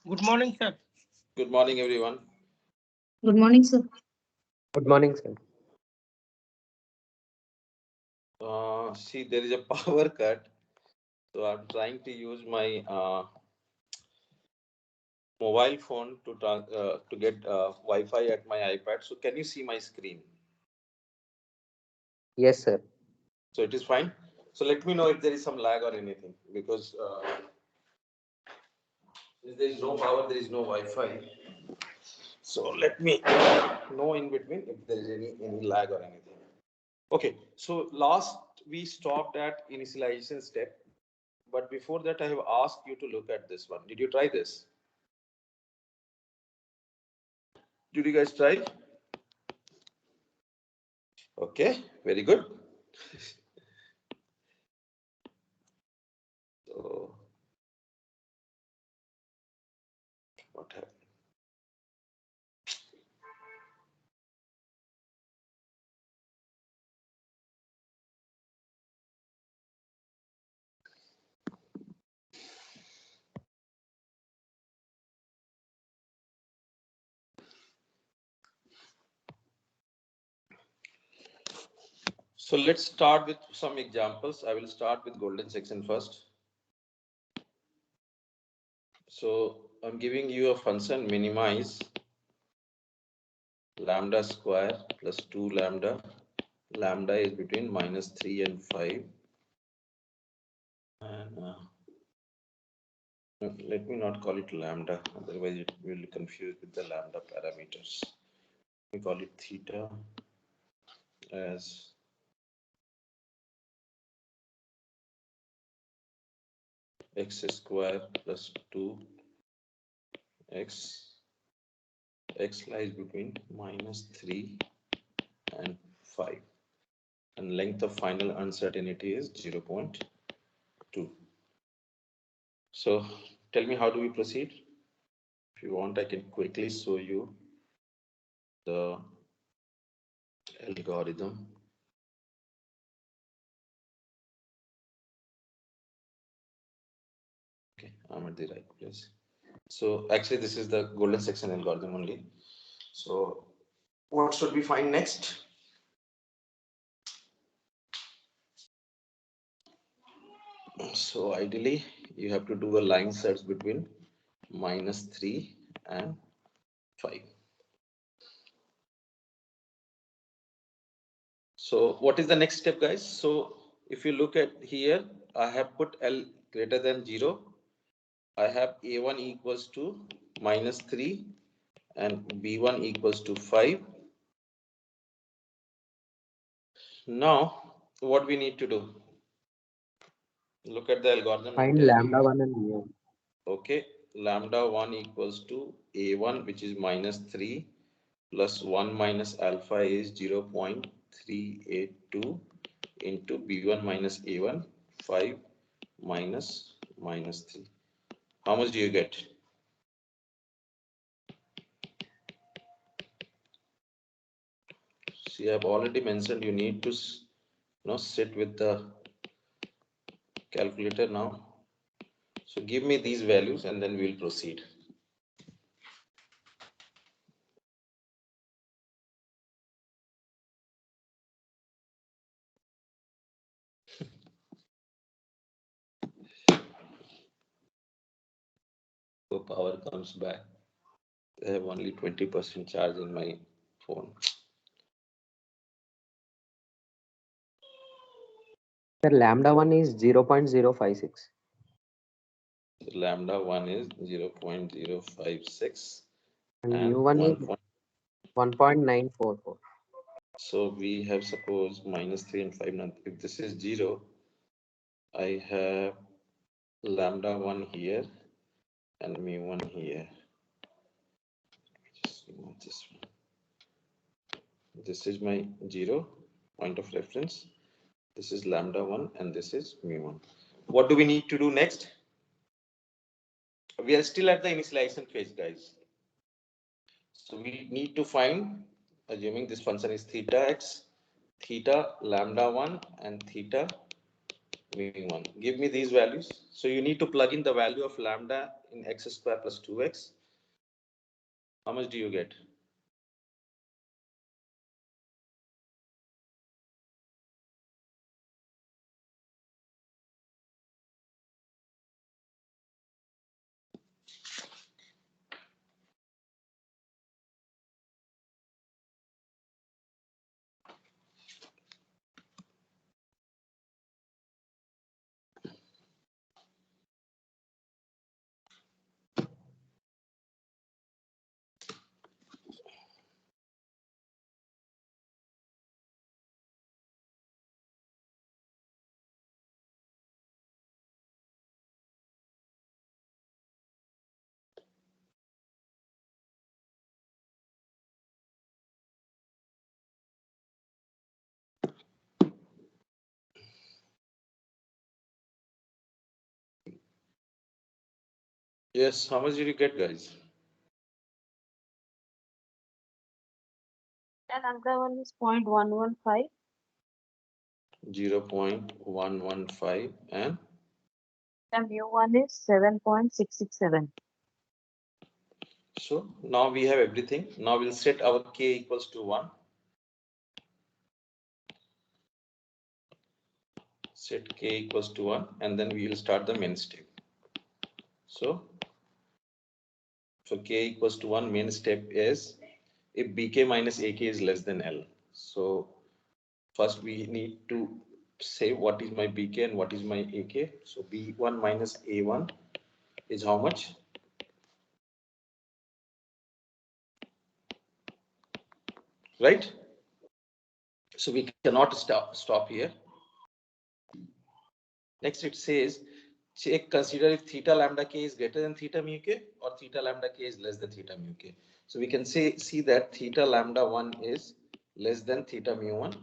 Good morning, sir. Good morning, everyone. Good morning, sir. Good morning, sir. See, there is a power cut, so I'm trying to use my mobile phone to get Wi-Fi at my iPad. So, can you see my screen? Yes, sir. So it is fine. So let me know if there is some lag or anything because if there is no power, there is no Wi-Fi. So let me know in between if there is any lag or anything. Okay. So last we stopped at initialization step. But before that, I have asked you to look at this one. Did you try this? Did you guys try? Okay, very good. So, what happened? So let's start with some examples. I will start with golden section first. So I'm giving you a function minimize lambda square plus 2 lambda. Lambda is between minus 3 and 5. And let me not call it lambda, otherwise it will confuse with the lambda parameters. We call it theta as x square plus 2 x. X lies between minus 3 and 5. And length of final uncertainty is 0.2. So tell me, how do we proceed? If you want, I can quickly show you the algorithm. Okay, I'm at the right place. So actually, this is the golden section algorithm only. So what should we find next? So ideally, you have to do a line search between minus 3 and 5. So what is the next step, guys? So if you look at here, I have put L greater than 0. I have A1 equals to minus 3 and B1 equals to 5. Now, what we need to do? Look at the algorithm and Find tell me. lambda 1 and mu. Okay, lambda 1 equals to A1, which is minus 3, plus 1 minus alpha is 0.382 into B1 minus A1, 5 minus minus 3. How much do you get? See, I've already mentioned you need to sit with the calculator now. So give me these values and then we'll proceed. So power comes back. I have only 20% charge in my phone. Sir, lambda 1 is 0.056. So lambda 1 is 0.056 And and mu 1 is 1. 1.944. So we have suppose minus 3 and 5. Now, if this is 0, I have lambda 1 here and mu 1 here. Just remove this one. This is my 0 point of reference. This is lambda 1 and this is mu 1. What do we need to do next? We are still at the initialization phase, guys. So we need to find, assuming this function is theta x, theta lambda 1 and theta mu1. Give me these values. So you need to plug in the value of lambda in x square plus 2x. How much do you get? Yes, how much did you get, guys? Lambda 1 is 0.115. 0.115 and The mu1 is 7.667. so now we have everything. Now we'll set our k equals to 1. Set k equals to 1 and then we will start the main step. So for k equals to 1, main step is if bk minus ak is less than L. So first we need to say what is my bk and what is my ak. So b1 minus a1 is how much? Right? So we cannot stop here. Next it says check consider if theta lambda k is greater than theta mu k or theta lambda k is less than theta mu k. So we can see that theta lambda 1 is less than theta mu 1.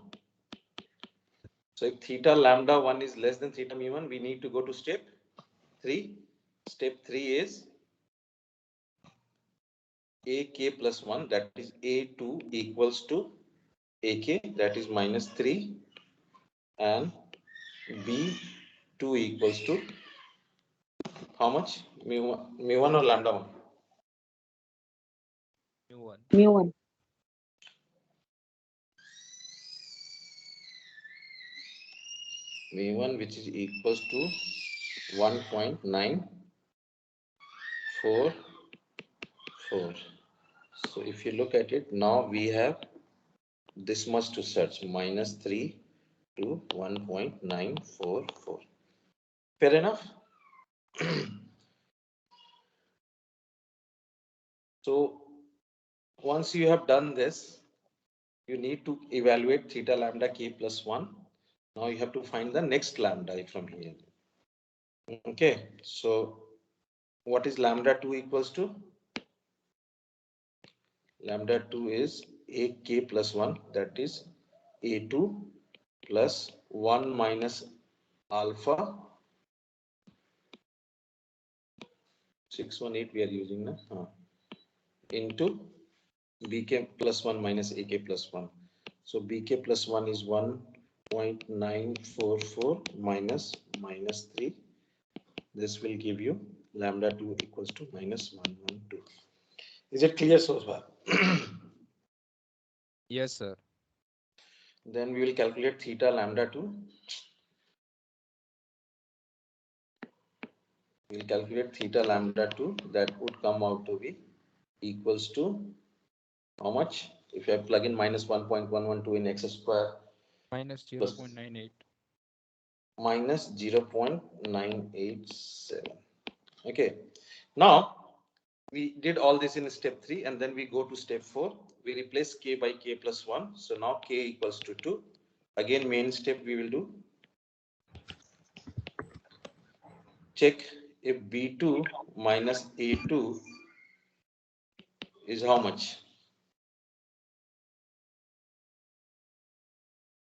So if theta lambda 1 is less than theta mu 1, we need to go to step 3. Step 3 is ak plus 1, that is a2 equals to ak, that is minus 3, and b2 equals to how much? Mu1 or lambda 1? mu1. Mu1. mu1 which is equals to 1.944. So if you look at it, now we have this much to search, minus 3 to 1.944. Fair enough? So once you have done this, you need to evaluate theta lambda k plus 1. Now you have to find the next lambda from here. Okay, so what is lambda 2 equals to? Lambda 2 is ak plus 1, that is a2 plus 1 minus alpha 618 we are using now into bk plus 1 minus ak plus 1. So bk plus 1 is 1.944 minus 3. This will give you lambda 2 equals to minus 112. Is it clear so far? Yes, sir. Then we will calculate theta lambda 2. We will calculate theta lambda 2, that would come out to be equals to how much? If I plug in minus 1.112 in x square Minus plus 0.98. minus 0.987. Okay. Now we did all this in step 3 and then we go to step 4. We replace k by k plus 1. So now k equals to 2. Again, main step we will do. Check if b2 minus a2 is how much?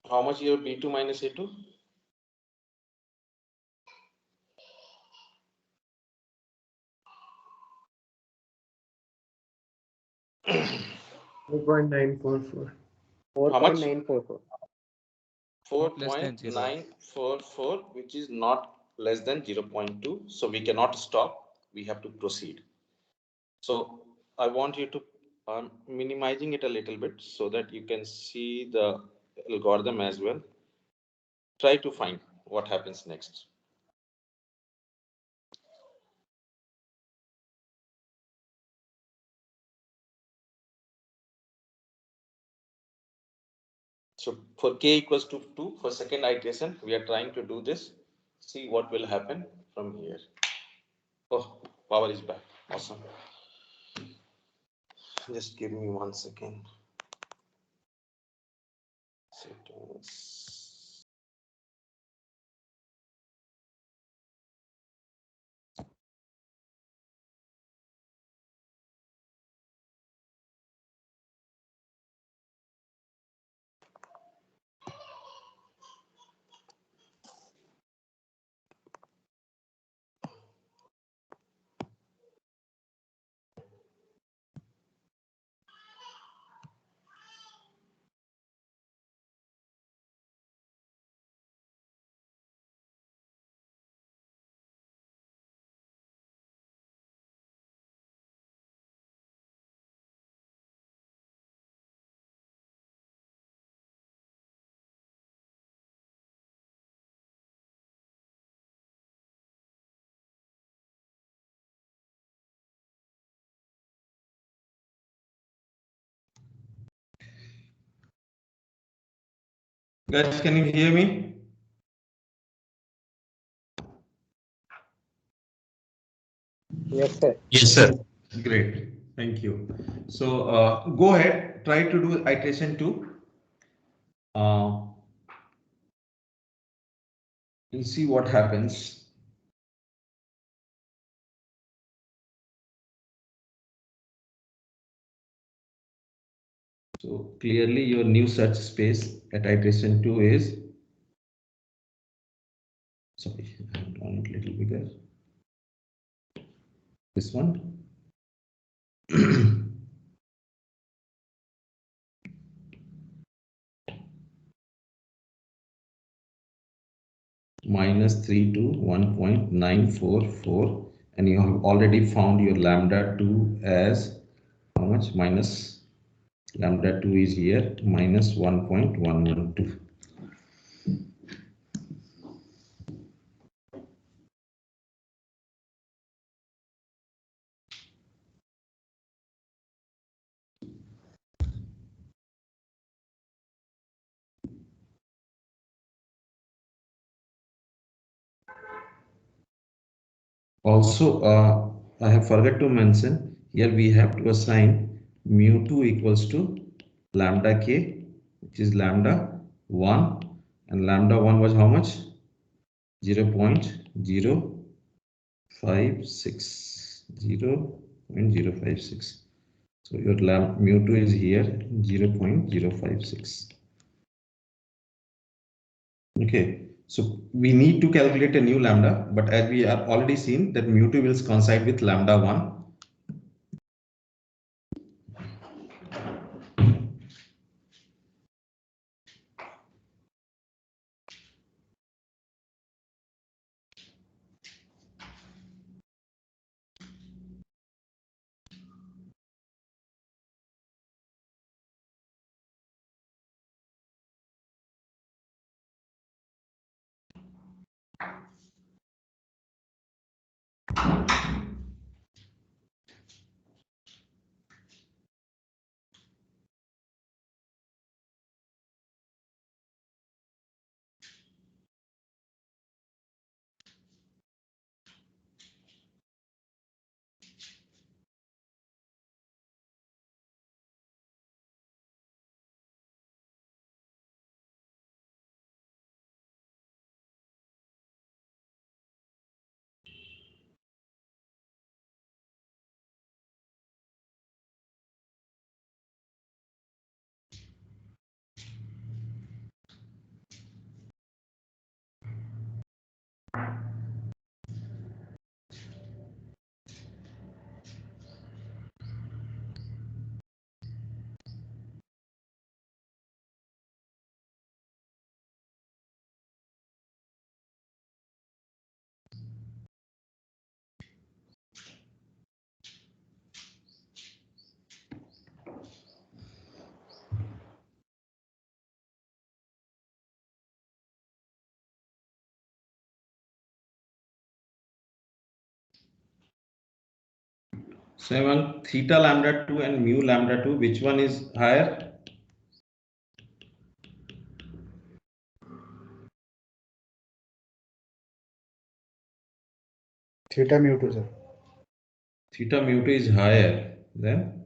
How much your b2 minus a2? $4.944. How much? 4.944. Four less than point 0. 944, which is not less than 0.2. So we cannot stop. We have to proceed. So I want you to, I'm minimizing it a little bit so that you can see the algorithm as well. Try to find what happens next. So for k equals to 2, for second iteration, we are trying to do this. See what will happen from here. Oh, power is back. Awesome. Just give me 1 second. Settings. Guys, can you hear me? Yes, sir. Yes, sir. Great. Thank you. So go ahead, try to do iteration 2. And see what happens. So clearly your new search space at iteration 2 is, sorry, I've drawn it a little bigger. This one. -3 to 1.944, and you have already found your lambda 2 as how much? Minus lambda 2 is here, minus 1.112. Also, I have forgot to mention here we have to assign mu2 equals to lambda k, which is lambda 1, and lambda 1 was how much? 0.056. 0.056. So your mu2 is here 0.056. Okay, so we need to calculate a new lambda, but as we are already seen that mu2 will coincide with lambda 1. So among theta lambda 2 and mu lambda 2, which one is higher? Theta mu 2, sir. Theta mu 2 is higher than.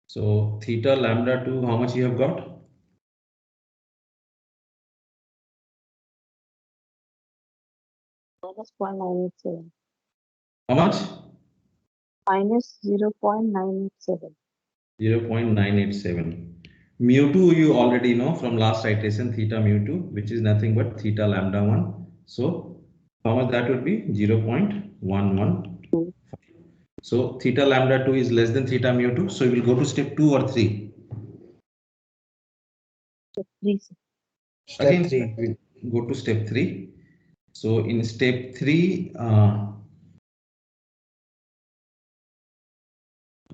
So theta lambda 2, how much you have got? Minus 0.987. How much? Minus 0.987. 0.987. Mu 2 you already know from last iteration, theta mu 2, which is nothing but theta lambda 1. So how much that would be? 0.115. So theta lambda 2 is less than theta mu 2. So we will go to step 2 or 3. So 3, sir. Step Again, 3. we go to step 3. So in step 3,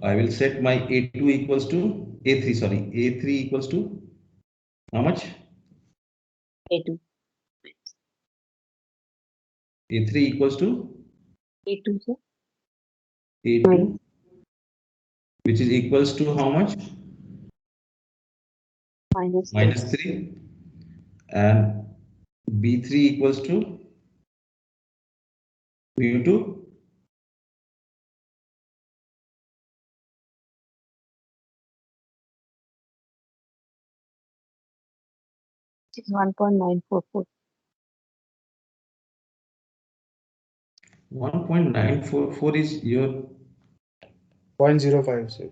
I will set my A2 equals to A3, sorry, A3 equals to how much? A2. A3 equals to A2, sir. A2, which is equals to how much? Minus Minus 3. And B3 equals to mu 2. Which is 1.944. 1.944 is your, 0.05, sir.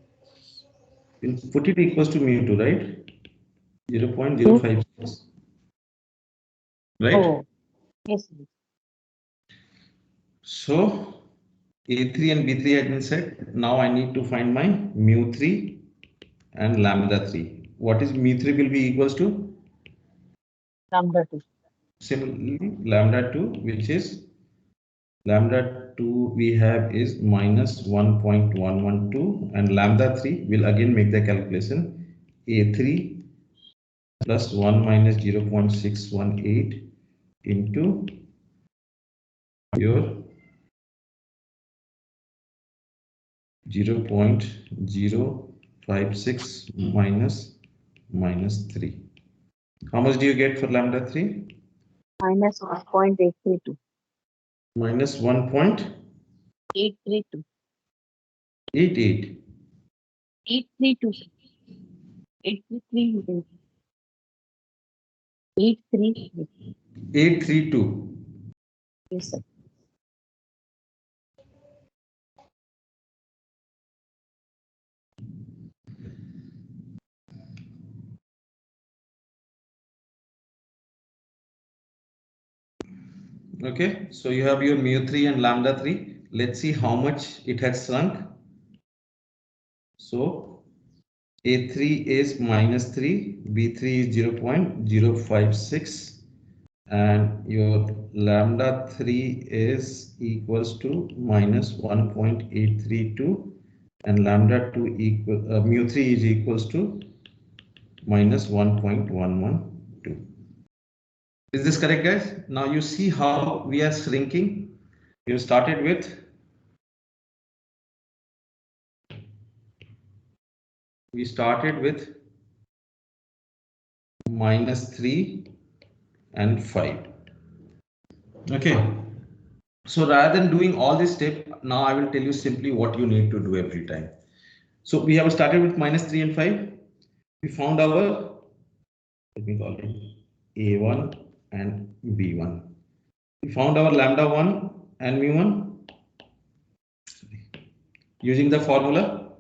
put it equals to mu 2, right? 0.056. Right? Oh, yes, sir. So A3 and B3 has been set. Now I need to find my mu 3 and lambda 3. What is mu 3 will be equals to? Lambda 2. Similarly, lambda 2, which is lambda 2 we have is minus 1.112, and lambda 3 will again make the calculation. A3 plus 1 minus 0.618 into your 0.056 minus 3. How much do you get for lambda 3? Minus 1.832. Minus 1.88. 832. 832. 833. 833. 832. Yes, sir. Okay, so you have your mu 3 and lambda 3. Let's see how much it has shrunk. So A3 is minus 3, B3 is 0.056, and your lambda 3 is equals to minus 1.832, and lambda 2 equal mu 3 is equals to minus 1.112. Is this correct, guys? Now you see how we are shrinking. You started with minus 3 and 5. Okay. So rather than doing all this step, now I will tell you simply what you need to do every time. So we have started with minus 3 and 5. We found our, let me call it A1 and B1. We found our lambda 1 and mu1 using the formula.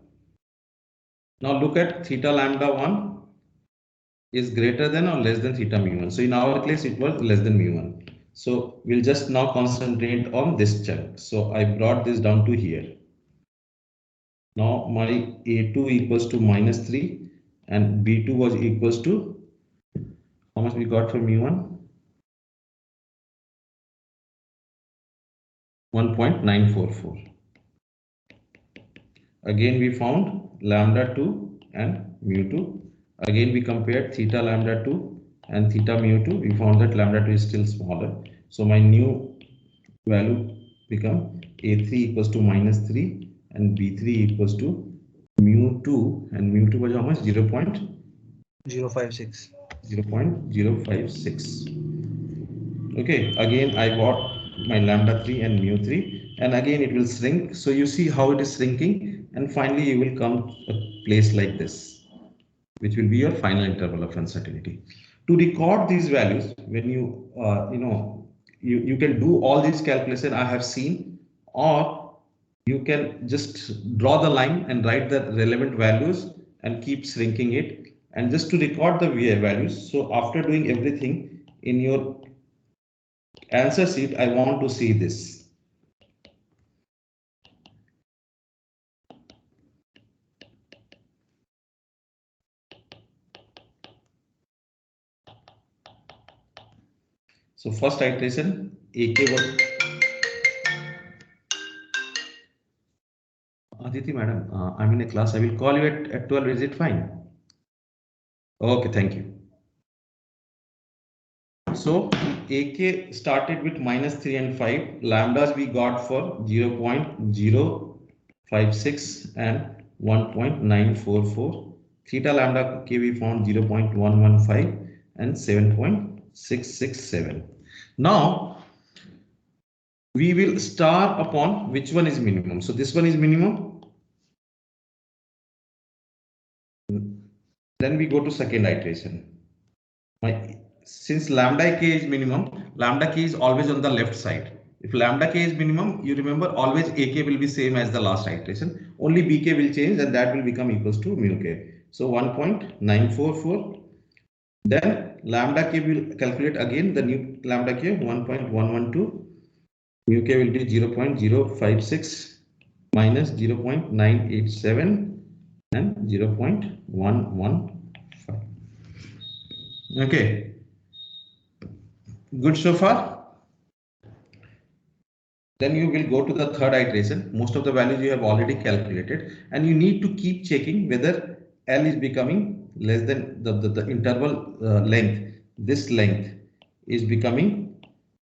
Now look at theta lambda 1 is greater than or less than theta mu1. So in our case, it was less than mu1. So we'll just now concentrate on this chunk. So I brought this down to here. Now my A2 equals to minus 3 and B2 was equals to, how much we got for mu1? 1.944. Again we found lambda 2 and mu2. Again we compared theta lambda 2 and theta mu2. We found that lambda 2 is still smaller. So my new value become A3 equals to minus 3 and B3 equals to mu2, and mu2 was how much? 0.056. 0.056. Okay, again I got my lambda 3 and mu 3, and again it will shrink. So you see how it is shrinking, and finally you will come to a place like this, which will be your final interval of uncertainty. To record these values, when you you can do all these calculations I have seen, or you can just draw the line and write the relevant values and keep shrinking it, and just to record the VA values. So after doing everything in your answer sheet, I want to see this. So first iteration, AK was Aditi madam, I'm in a class. I will call you at 12. Is it fine? Okay, thank you. So AK started with -3 and 5. Lambdas we got for 0.056 and 1.944. Theta lambda K we found 0.115 and 7.667. Now we will star upon which one is minimum. So this one is minimum. Then we go to second iteration. Since lambda k is minimum, lambda k is always on the left side. If lambda k is minimum, you remember always AK will be same as the last iteration. Only BK will change, and that will become equals to mu k. So 1.944. Then lambda k will calculate again the new lambda k 1.112. Mu k will be 0.056 minus 0.987 and 0.115. Okay. Good so far. Then you will go to the third iteration. Most of the values you have already calculated, and you need to keep checking whether L is becoming less than the interval length. This length is becoming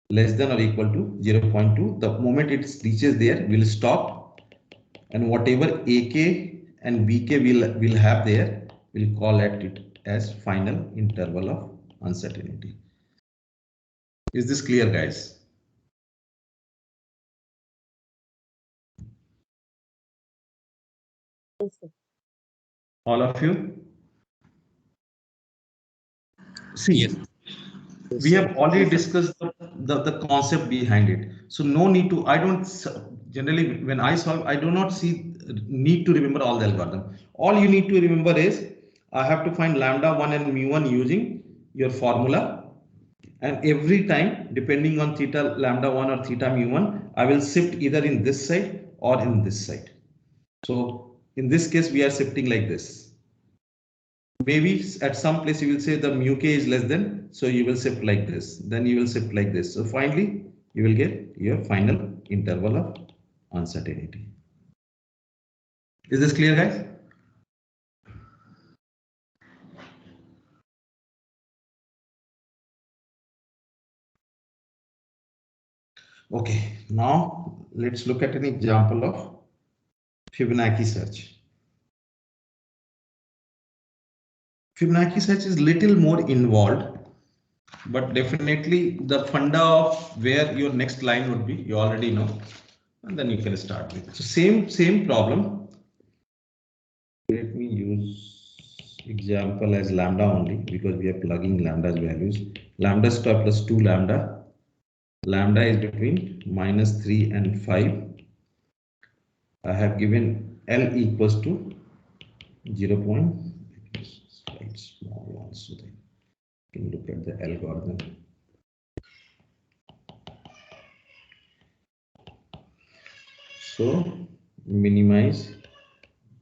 less than or equal to 0.2. The moment it reaches there, we'll stop, and whatever AK and BK will have there, we'll call it as final interval of uncertainty. Is this clear, guys? Yes, sir. All of you? See, Yes. we have already discussed the concept behind it. So no need to, I don't generally, when I solve, I do not see need to remember all the algorithm. All you need to remember is I have to find lambda 1 and mu1 using your formula. And every time, depending on theta lambda 1 or theta mu1, I will shift either in this side or in this side. So in this case, we are shifting like this. Maybe at some place you will say the mu k is less than, so you will shift like this. Then you will shift like this. So finally, you will get your final interval of uncertainty. Is this clear, guys? Okay, now let's look at an example of Fibonacci search. Fibonacci search is little more involved, but definitely the funda of where your next line would be, you already know, and then you can start with it. So same problem. Let me use example as lambda only because we are plugging lambda's values. Lambda square plus 2 lambda. Lambda is between -3 and 5. I have given L equals to 0. Small one so that you can look at the algorithm. So minimize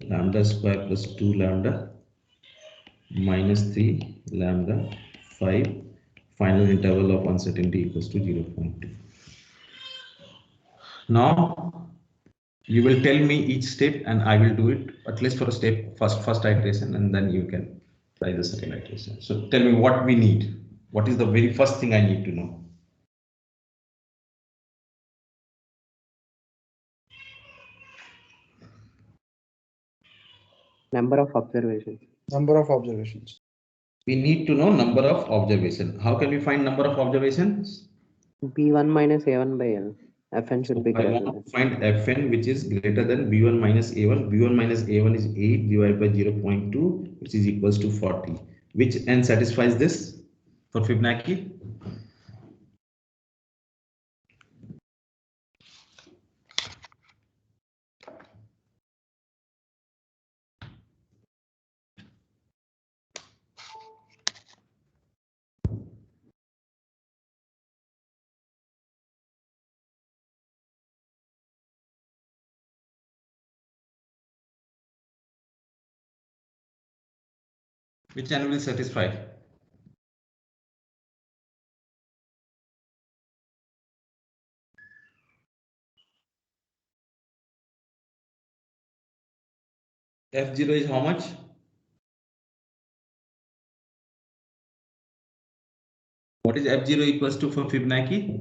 lambda square plus 2 lambda -3 lambda 5. Final interval of uncertainty equals to 0.2. Now you will tell me each step and I will do it at least for a step first iteration, and then you can try the second iteration. So tell me what we need. What is the very first thing I need to know? Number of observations. Number of observations. We need to know number of observation. How can we find number of observations? B1 minus A1 by L. Fn should be I greater want than. to find Fn which is greater than B1 minus A1. B1 minus A1 is 8 divided by 0.2, which is equals to 40. Which n satisfies this for Fibonacci? Which n will satisfy? F0 is how much? What is F0 equals to for Fibonacci?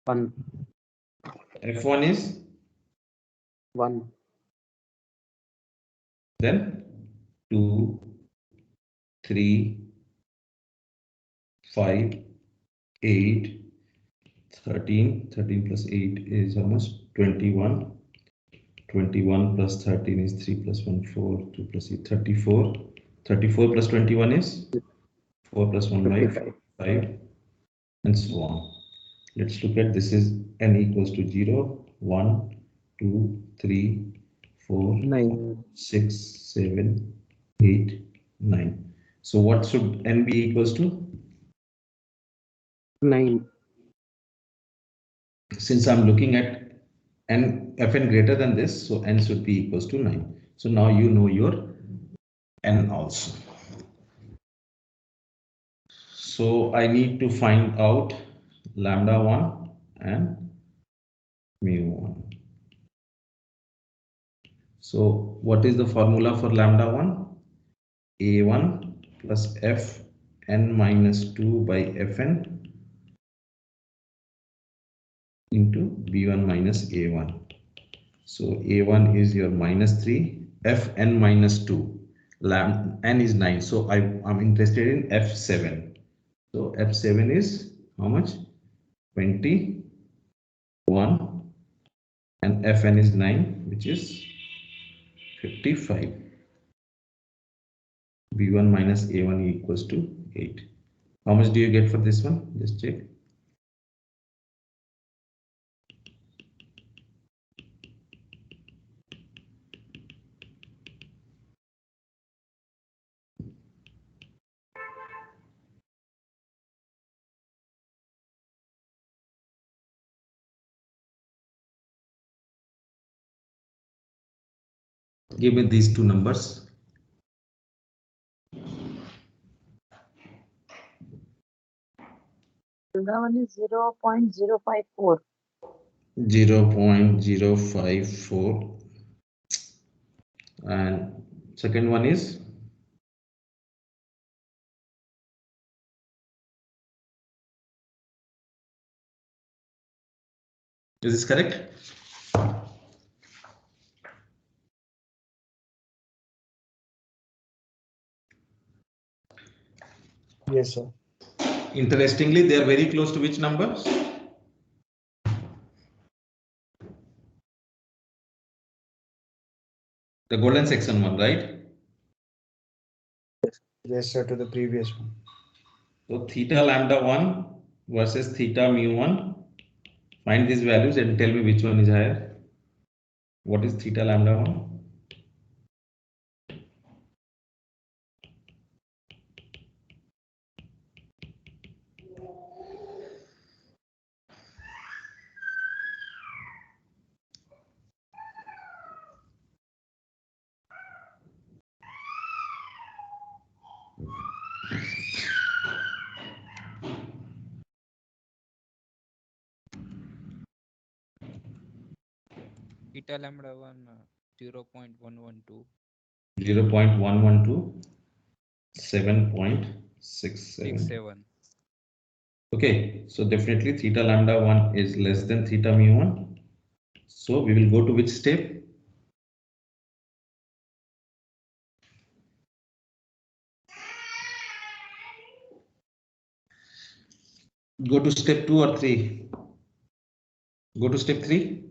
1. F1 is 1. then 2, 3, 5, 8, 13. 13 plus 8 is how much? 21. 21 plus 13 is 3 plus 1, 4, 2 plus 8, 34. 34 plus 21 is 4 plus 1 by 5, and so on. Let's look at this is n equals to 0, 1, 2, 3, 4, 9. 6, 7, 8, 9. So what should n be equals to? 9. Since I'm looking at n Fn greater than this, so n should be equals to 9. So now you know your n also. So I need to find out lambda 1 and mu 1. So what is the formula for lambda 1? A1 plus f n minus 2 by Fn into B1 minus A1. So A1 is your minus 3, Fn minus 2, n is 9. So I'm interested in F7. So F7 is how much? 21, and Fn is 9, which is 55. B1 minus A1 equals to 8. How much do you get for this one? Just check. Give me these two numbers. Lambda 1 is 0.054. 0.054, and second one is this correct? Yes, sir. Interestingly, they are very close to which numbers? The golden section one, right? Yes, sir, to the previous one. So theta lambda 1 versus theta mu 1. Find these values and tell me which one is higher. What is theta lambda 1? Theta lambda 1 0.112. 0.112, 7.67. 67. Okay, so definitely theta lambda 1 is less than theta mu 1. So we will go to which step? Go to step 2 or 3. Go to step 3.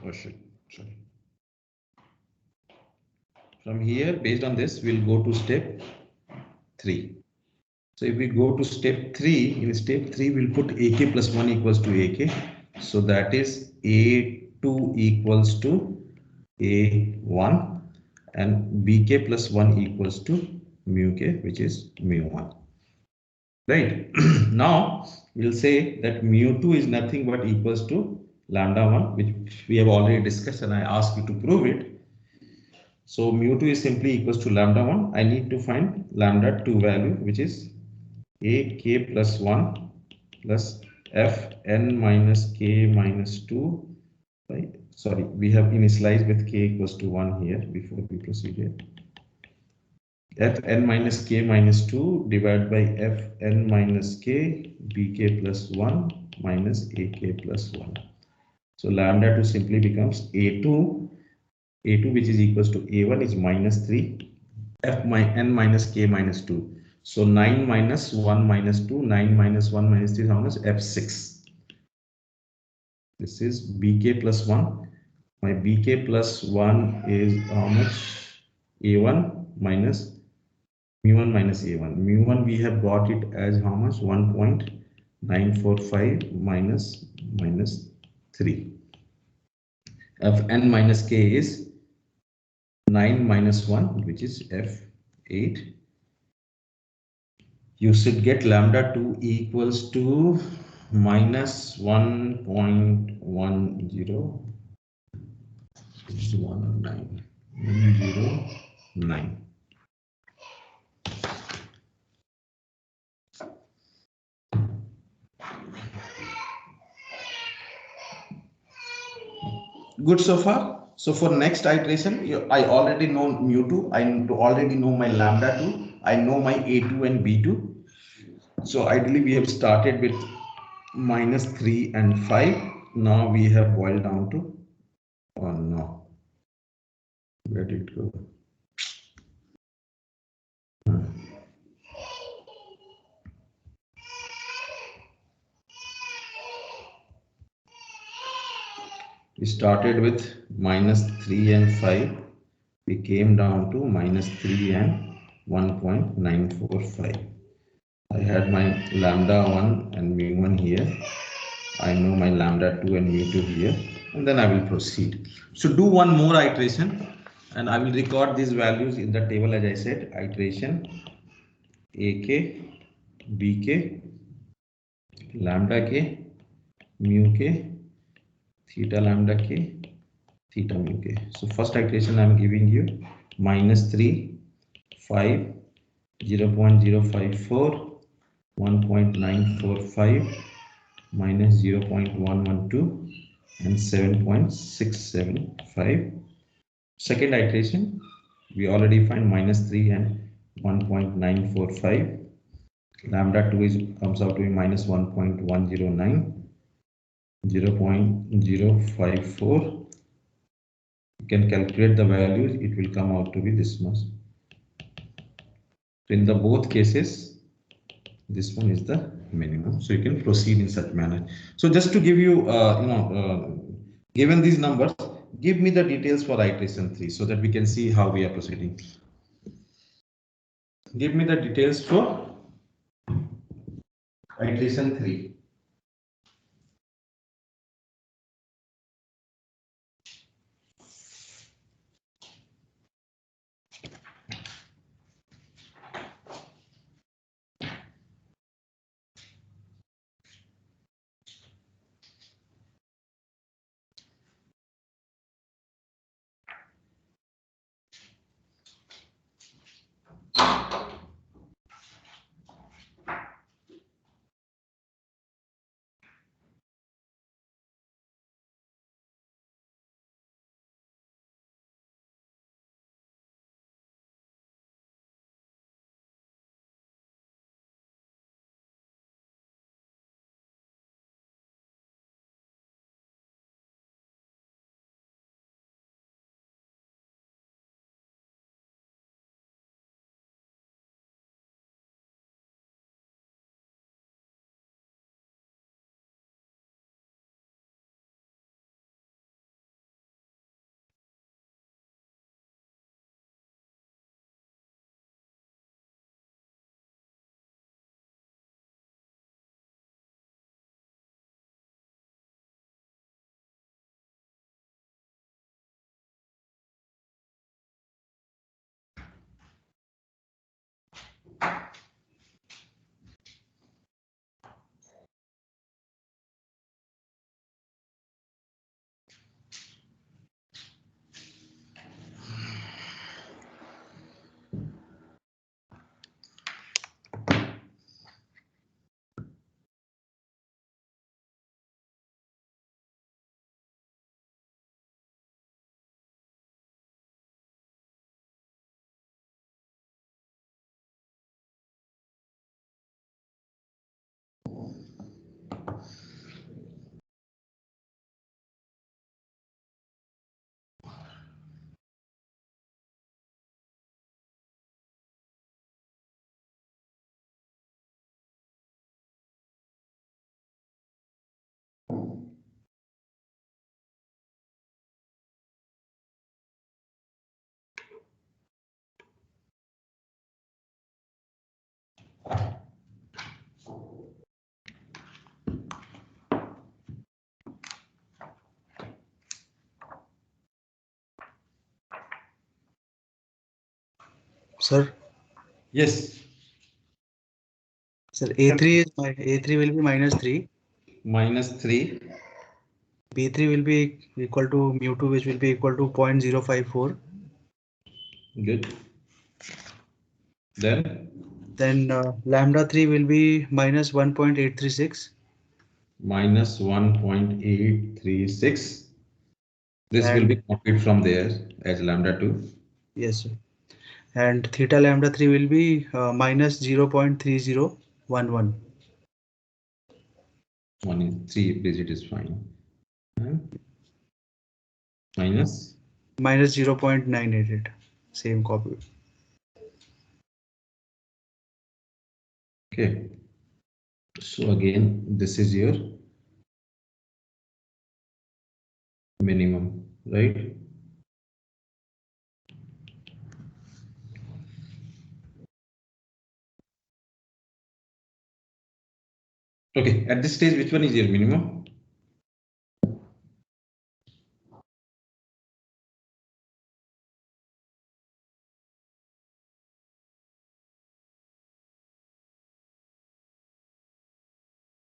Oh shit, sorry. From here, based on this, we'll go to step 3. So if we go to step 3, in step 3, we'll put AK plus 1 equals to AK. So that is A2 equals to A1 and BK plus 1 equals to mu K, which is mu1. Right. Now we'll say that mu2 is nothing but equals to lambda 1, which we have already discussed and I asked you to prove it. So mu2 is simply equals to lambda 1. I need to find lambda 2 value, which is AK plus 1 plus Fn minus K minus 2. Right? Sorry, we have initialized with K equals to 1 here before we proceed here. Fn minus K minus 2 divided by Fn minus K Bk plus 1 minus AK plus 1. So lambda 2 simply becomes A2 which is equals to A1 is minus 3 Fn minus K minus 2. So 9 minus 1 minus 2, 9 minus 1 minus 3 is how much? F6. This is Bk plus 1. My Bk plus 1 is how much? A1 minus mu1 minus A1. Mu1 we have got it as how much? 1.945 minus 3. Fn minus K is 9 minus 1, which is F8. You should get lambda 2 equals to minus 1.10 109. Good so far. So for next iteration, I already know mu2. I already know my lambda 2. I know my A2 and B2. So ideally we have started with minus 3 and 5. Now we have boiled down to, oh no, where did it go? We started with minus 3 and 5. We came down to minus 3 and 1.945. I had my lambda 1 and mu1 here. I know my lambda 2 and mu2 here. And then I will proceed. So do one more iteration. And I will record these values in the table as I said. Iteration AK, BK, lambda K, mu K, theta lambda K, theta mu K. So first iteration I am giving you minus 3, 5, 0.054, 1.945, minus 0.112 and 7.675. Second iteration, we already find minus 3 and 1.945. Lambda 2 comes out to be minus 1.109, 0.054. You can calculate the values, it will come out to be this much. So in the both cases, this one is the minimum. So you can proceed in such manner. So just to give you, given these numbers, give me the details for iteration 3 so that we can see how we are proceeding. Give me the details for iteration 3. Sir, Yes, sir, A3 will be minus 3. minus 3. B3 will be equal to mu2, which will be equal to 0.054. Good. Then Then lambda 3 will be minus 1.836. minus 1.836. This will And be copied from there as lambda 2. yes, sir. And theta lambda 3 will be minus 0.3011. 1 in 3 digit is fine. And minus Minus 0.988. Same copy. okay. So again, this is your minimum, right? Okay, at this stage, which one is your minimum?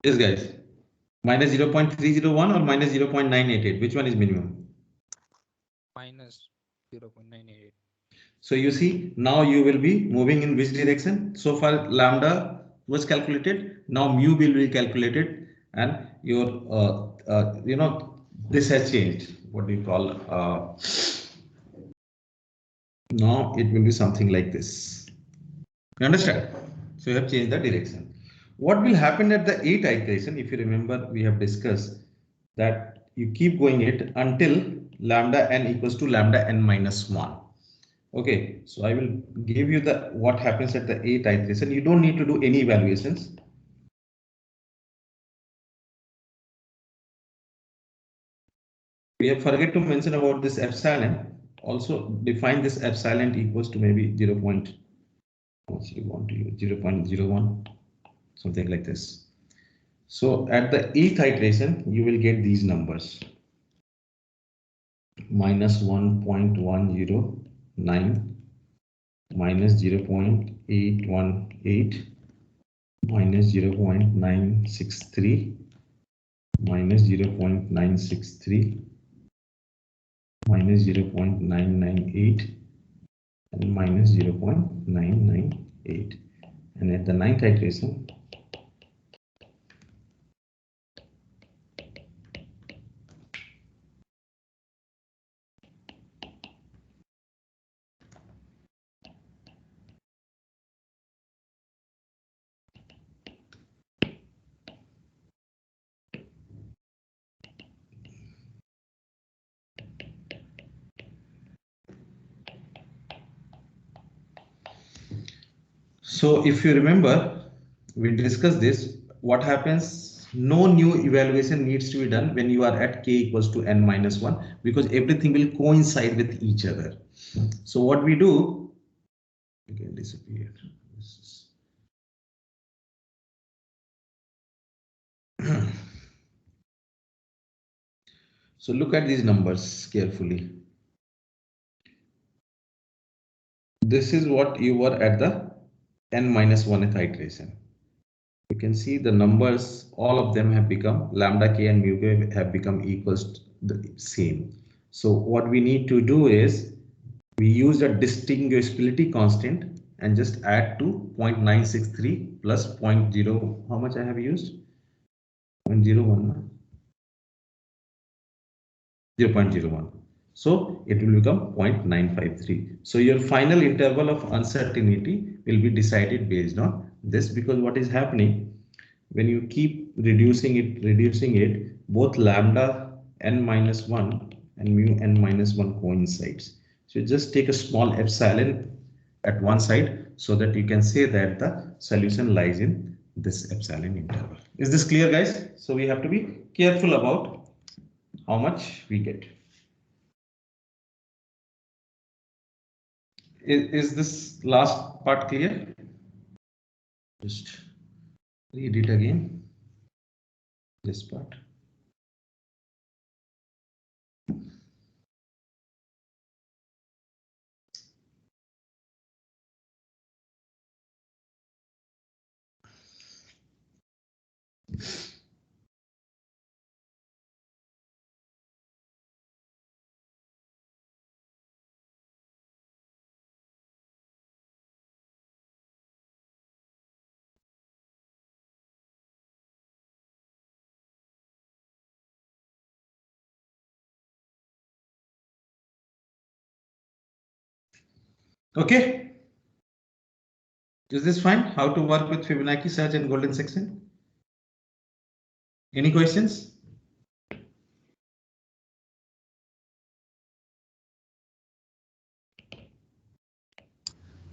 Yes, guys. Minus 0.301 or minus 0.988. Which one is minimum? Minus 0.988. So you see, now you will be moving in which direction? So far, lambda was calculated. Now mu will be calculated, and your this has changed. What do you call? Now it will be something like this. You understand? So you have changed the direction. What will happen at the 8th iteration? If you remember, we have discussed that you keep going it until lambda n equals to lambda n minus 1. Okay, so I will give you the what happens at the 8th iteration. You don't need to do any evaluations. We have forget to mention about this epsilon. Also define this epsilon equals to maybe 0. What you want to use 0.01, something like this. So at the 8th iteration, you will get these numbers. Minus 1.109, minus 0.818, minus 0.963, minus 0.963, minus 0.998, and minus 0.998. And at the 9th iteration, so if you remember, we discussed this, what happens, no new evaluation needs to be done when you are at k equals to n minus 1, because everything will coincide with each other. So what we do, again disappear. So look at these numbers carefully. This is what you were at the n minus 1th iteration. You can see the numbers, all of them have become lambda k and mu k have become equals to the same. So what we need to do is we use a distinguishability constant and just add to 0.963 plus 0.0. How much I have used? 0.01. 0.01. So it will become 0.953. So your final interval of uncertainty will be decided based on this, because what is happening when you keep reducing it, both lambda n minus 1 and mu n minus 1 coincides. So you just take a small epsilon at one side so that you can say that the solution lies in this epsilon interval. Is this clear, guys? So we have to be careful about how much we get. Is this last part clear? Just read it again, this part. Okay. Is this fine? How to work with Fibonacci search and golden section? Any questions?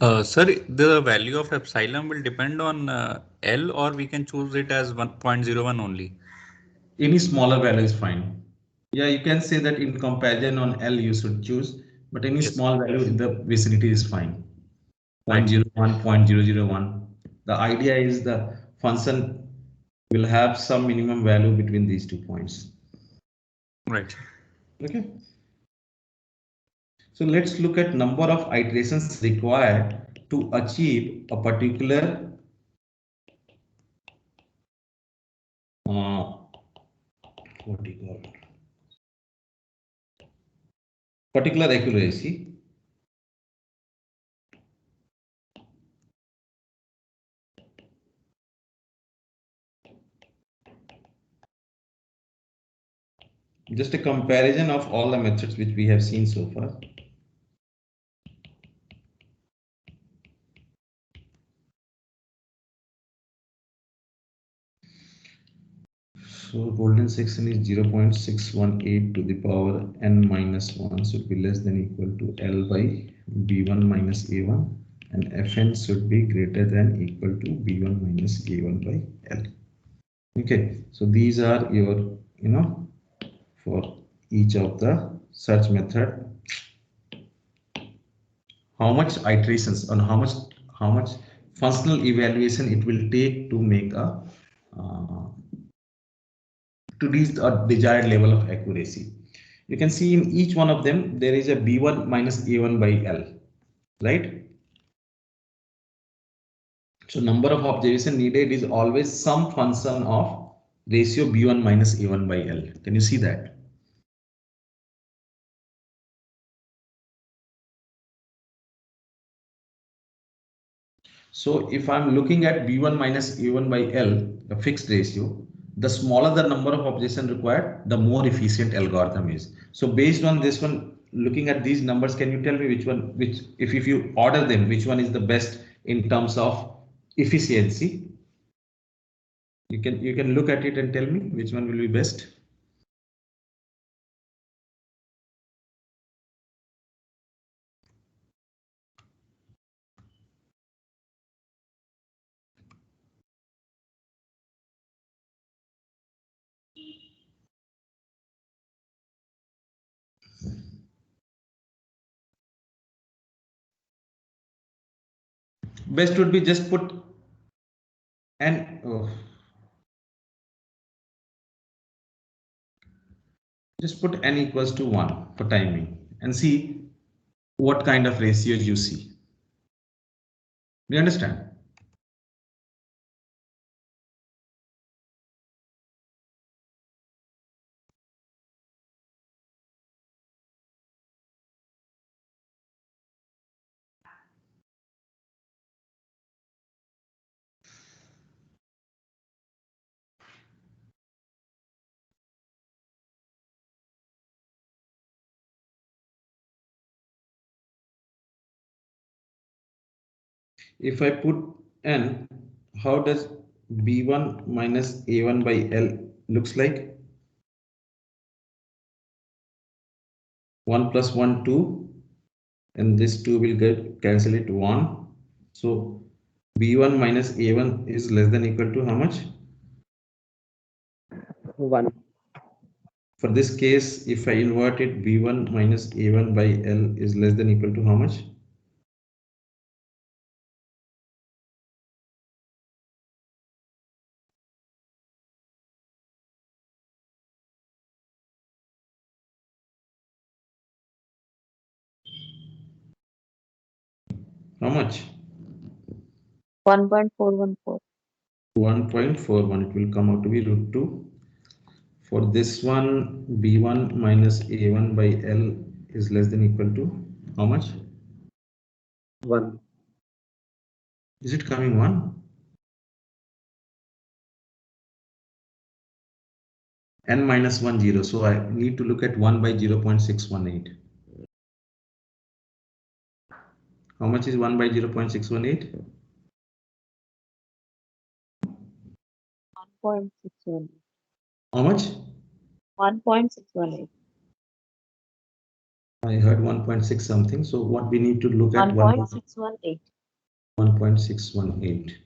Sir, the value of epsilon will depend on L, or we can choose it as 1.01 only. Any smaller value is fine. Yeah, you can say that in comparison on L you should choose, but any Yes. small value in the vicinity is fine. Right. 0.01, 0.001. The idea is the function will have some minimum value between these 2 points. Right. Okay. So let's look at number of iterations required to achieve a particular what do you call it? Particular accuracy. Just a comparison of all the methods which we have seen so far. So golden section is 0.618 to the power n minus 1 should be less than equal to L by B1 minus A1, and Fn should be greater than equal to B1 minus A1 by L. Okay, so these are your, for each of the search method, how much iterations and how much functional evaluation it will take to make a to reach a desired level of accuracy. You can see in each one of them there is a B1 minus A1 by L, right? So number of observation needed is always some function of ratio B1 minus A1 by L. Can you see that? So if I'm looking at B1 minus A1 by L, the fixed ratio, the smaller the number of observation required, the more efficient algorithm is. So based on this one, looking at these numbers, can you tell me which if you order them, which one is the best in terms of efficiency? You can look at it and tell me which one will be best. Best would be just put just put n equals to 1 for timing and see what kind of ratios you see. Do you understand? If I put n, how does B1 minus A1 by L looks like? 1 plus 1, 2, and this 2 will get cancel it 1. So B1 minus A1 is less than equal to how much? 1. For this case, if I invert it, B1 minus A1 by L is less than equal to how much? How much? 1.414. 1.41. It will come out to be root 2. For this one, B1 minus A1 by L is less than equal to how much? 1. Is it coming 1? N minus 1, 0. So I need to look at 1 by 0.618. How much is 1 by 0.618? 1.618. How much? 1.618. I heard 1.6 something. So what we need to look at 1.618. 1.618.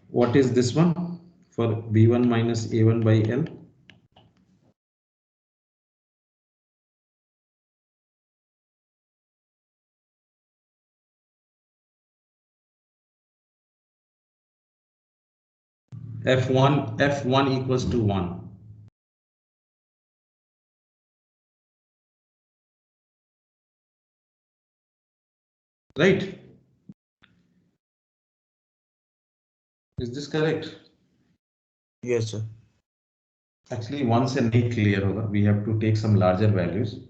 What is this one for B1 minus A1 by L? F1 equals to 1. Right? Is this correct? Yes, sir. Actually, once a नहीं clear होगा, we have to take some larger values.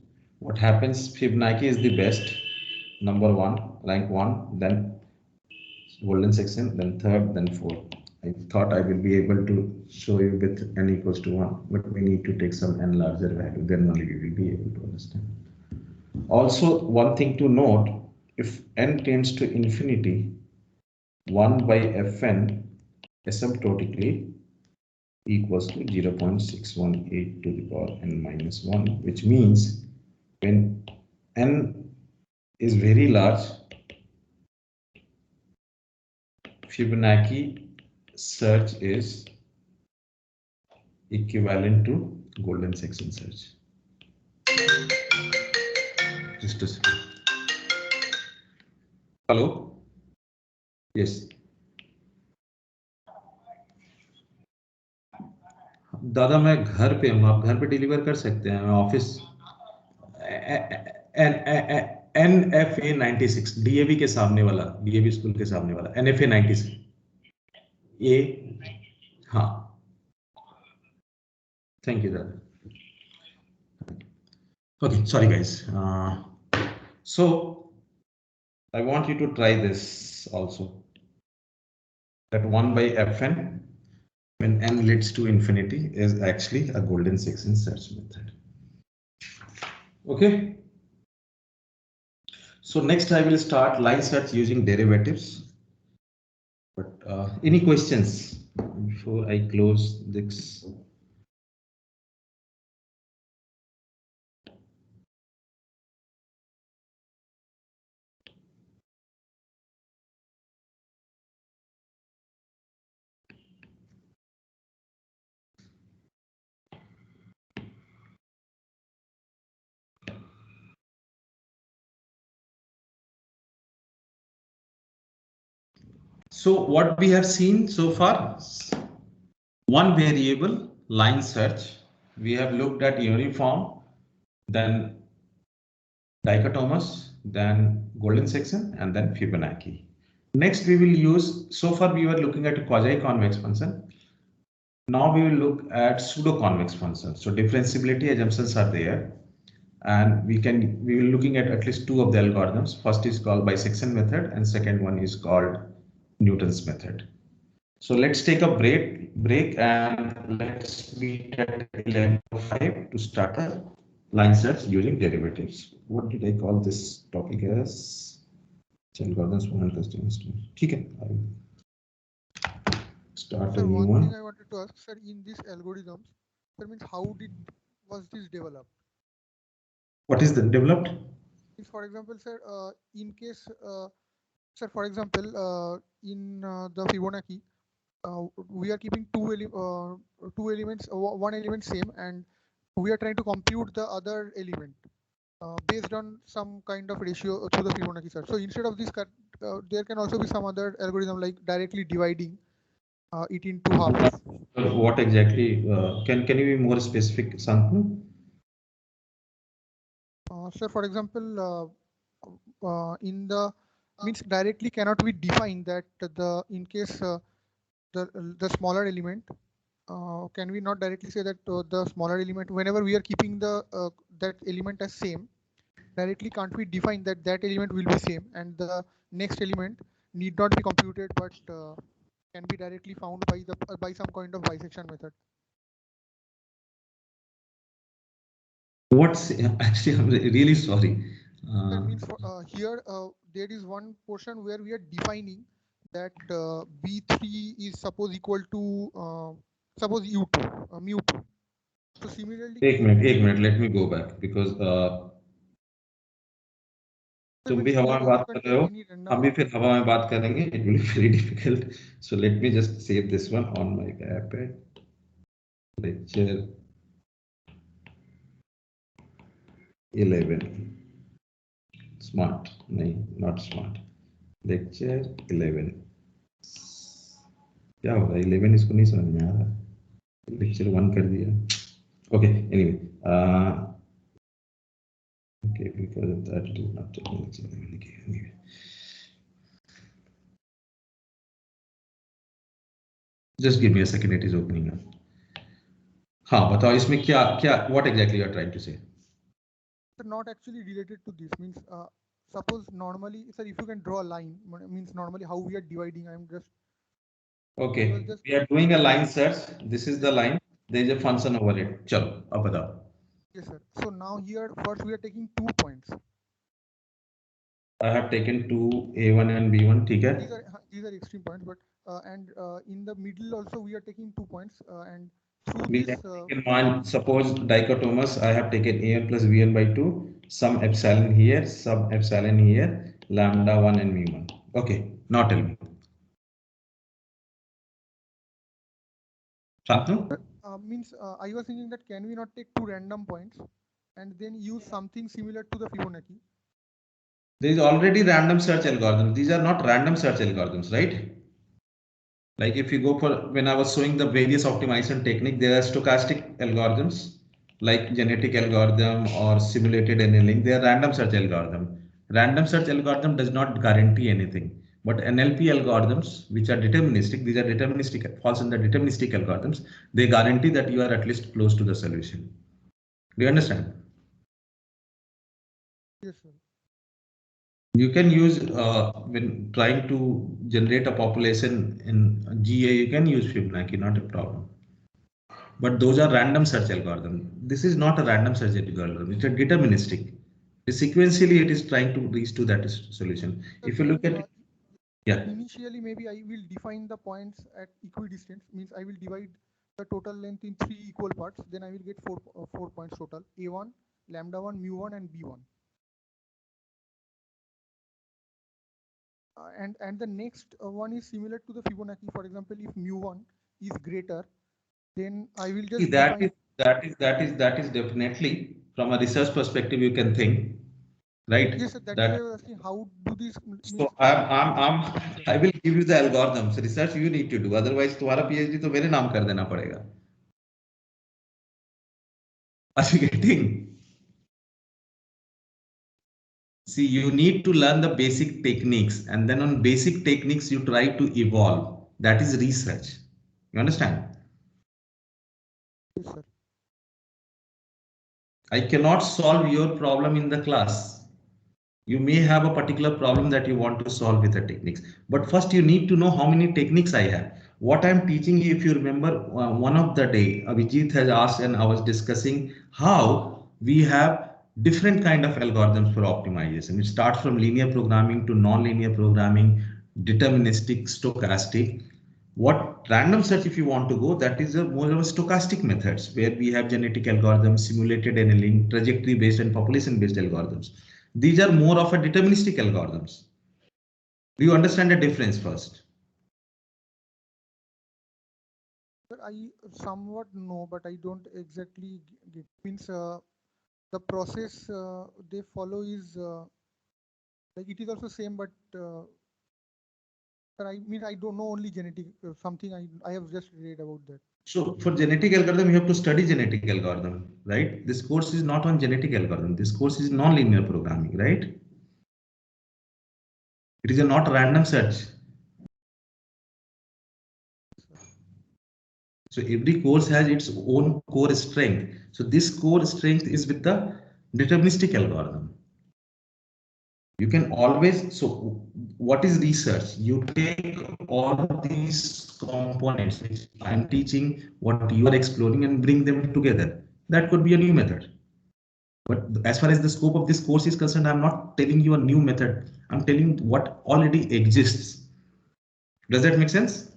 What happens? Fibonacci is the best. Number 1, rank 1, then golden section, then third, then fourth. I thought I will be able to show you with n equals to 1, but we need to take some n larger value, then only we will be able to understand. Also, one thing to note, if n tends to infinity, 1 by fn asymptotically equals to 0.618 to the power n minus 1, which means when n is very large, Fibonacci search is equivalent to golden section search. Just a second. Hello? Yes. दादा मैं घर पे हूँ, आप घर पे deliver कर सकते हैं, मैं ऑफिस NFA 96 DAV के सामने वाला, DAV स्कूल के सामने वाला NFA 96 ये, हाँ, थैंक यू दादा. Okay, sorry guys. So I want you to try this also. That 1 by fn when n leads to infinity is actually a golden section search method. Okay. So next I will start line search using derivatives. But any questions before I close this? So what we have seen so far, one variable line search, we have looked at uniform, then dichotomous, then golden section, and then Fibonacci. Next we will use, so far we were looking at a quasi-convex function. Now we will look at pseudo-convex function. So differentiability assumptions are there, and we will looking at least two of the algorithms. First is called bisection method, and second one is called Newton's method. So let's take a break and let's meet at 11:05 to start a line search using derivatives. What did I call this topic as? Algorithms for non-custom. ठीक है. Start a new one. One thing I wanted to ask, sir, in these algorithms, that means how was this developed? What is the developed? For example, sir, in case, sir, for example, in the Fibonacci, we are keeping two elements, one element same, and we are trying to compute the other element based on some kind of ratio through the Fibonacci search. So instead of this, there can also be some other algorithm like directly dividing it into halves. What exactly? Can you be more specific, Santanu? Sir, for example, in the means directly cannot be defined that the in case the smaller element, can we not directly say that the smaller element, whenever we are keeping the that element as same, directly can't we define that that element will be same and the next element need not be computed but can be directly found by the by some kind of bisection method? What's actually, I'm really sorry. That means here there is one portion where we are defining that B3 is suppose equal to suppose U2, mu2. So similarly, एक minute, let me go back because तुम भी हवा में बात कर रहे हो, हम भी फिर हवा में बात करेंगे. It will be very difficult. So let me just save this one on my iPad. Lecture 11. Smart, नहीं, not smart. Lecture 11. क्या होगा 11? इसको नहीं समझ में आ रहा. Lecture 1 कर दिया. Okay, anyway. Okay, because of that, it is not taking lecture 11 again. Anyway. Just give me a second, it is opening up. हाँ, बताओ इसमें क्या क्या what exactly you are trying to say? Not actually related to this, means suppose normally, sir, if you can draw a line, means normally how we are dividing, I'm just Okay, we are doing a line search. This is the line. There is a function over it. चलो, अब बताओ. yes sir. So now here first we are taking 2 points. I have taken two A1 and B1. ठीक है? These are extreme points, but and in the middle also we are taking 2 points and through We this. have taken one. Suppose dichotomous. I have taken A1 plus B1 by 2. Some epsilon here, some epsilon here. Lambda 1 and mu1. Okay, now tell me. Shantanu? Means I was thinking that can we not take 2 random points and then use something similar to the Fibonacci? There is already random search algorithms. These are not random search algorithms, right? Like if you go for, when I was showing the various optimization technique, there are stochastic algorithms like genetic algorithm or simulated annealing. They are random search algorithm. Random search algorithm does not guarantee anything. But NLP algorithms, which are deterministic, these are deterministic, falls in the deterministic algorithms. They guarantee that you are at least close to the solution. Do you understand? Yes, sir. You can use when trying to generate a population in GA, you can use Fibonacci, not a problem. But those are random search algorithm. This is not a random search algorithm. It's a deterministic. Sequentially, it is trying to reach to that solution. If you look at, yeah. Initially, maybe I will define the points at equidistance. Means I will divide the total length in 3 equal parts. Then I will get 4 points total: A1, lambda 1, mu1, and B1. And the next one is similar to the Fibonacci. For example, if mu1 is greater, then I will just that is definitely from a research perspective you can think, right? Yes, sir, that is why I was asking how do these. So I will give you the algorithms. Research you need to do. Otherwise, तुम्हारा PhD तो मेरे नाम कर देना पड़ेगा. Are you getting? See, you need to learn the basic techniques, and then on basic techniques you try to evolve. That is research. You understand? Yes, sir. I cannot solve your problem in the class. You may have a particular problem that you want to solve with the techniques, but first you need to know how many techniques I have. What I'm teaching you, if you remember, one of the day Abhijit has asked and I was discussing how we have different kind of algorithms for optimization. It starts from linear programming to non-linear programming, deterministic, stochastic. What random search, if you want to go, that is more of a stochastic methods where we have genetic algorithms, simulated annealing, trajectory based and population based algorithms. These are more of a deterministic algorithms. Do you understand the difference first? I somewhat know, but I don't exactly get. Means the process they follow is like it is also same, but I mean I don't know only genetic something I have just read about that. So for genetic algorithm, you have to study genetic algorithm, right? This course is not on genetic algorithm. This course is non-linear programming, right? It is a not random search. So every course has its own core strength. So this core strength is with the deterministic algorithm. You can always, so what is research? You take all these components which I'm teaching, what you are exploring, and bring them together. That could be a new method. But as far as the scope of this course is concerned, I'm not telling you a new method. I'm telling what already exists. Does that make sense?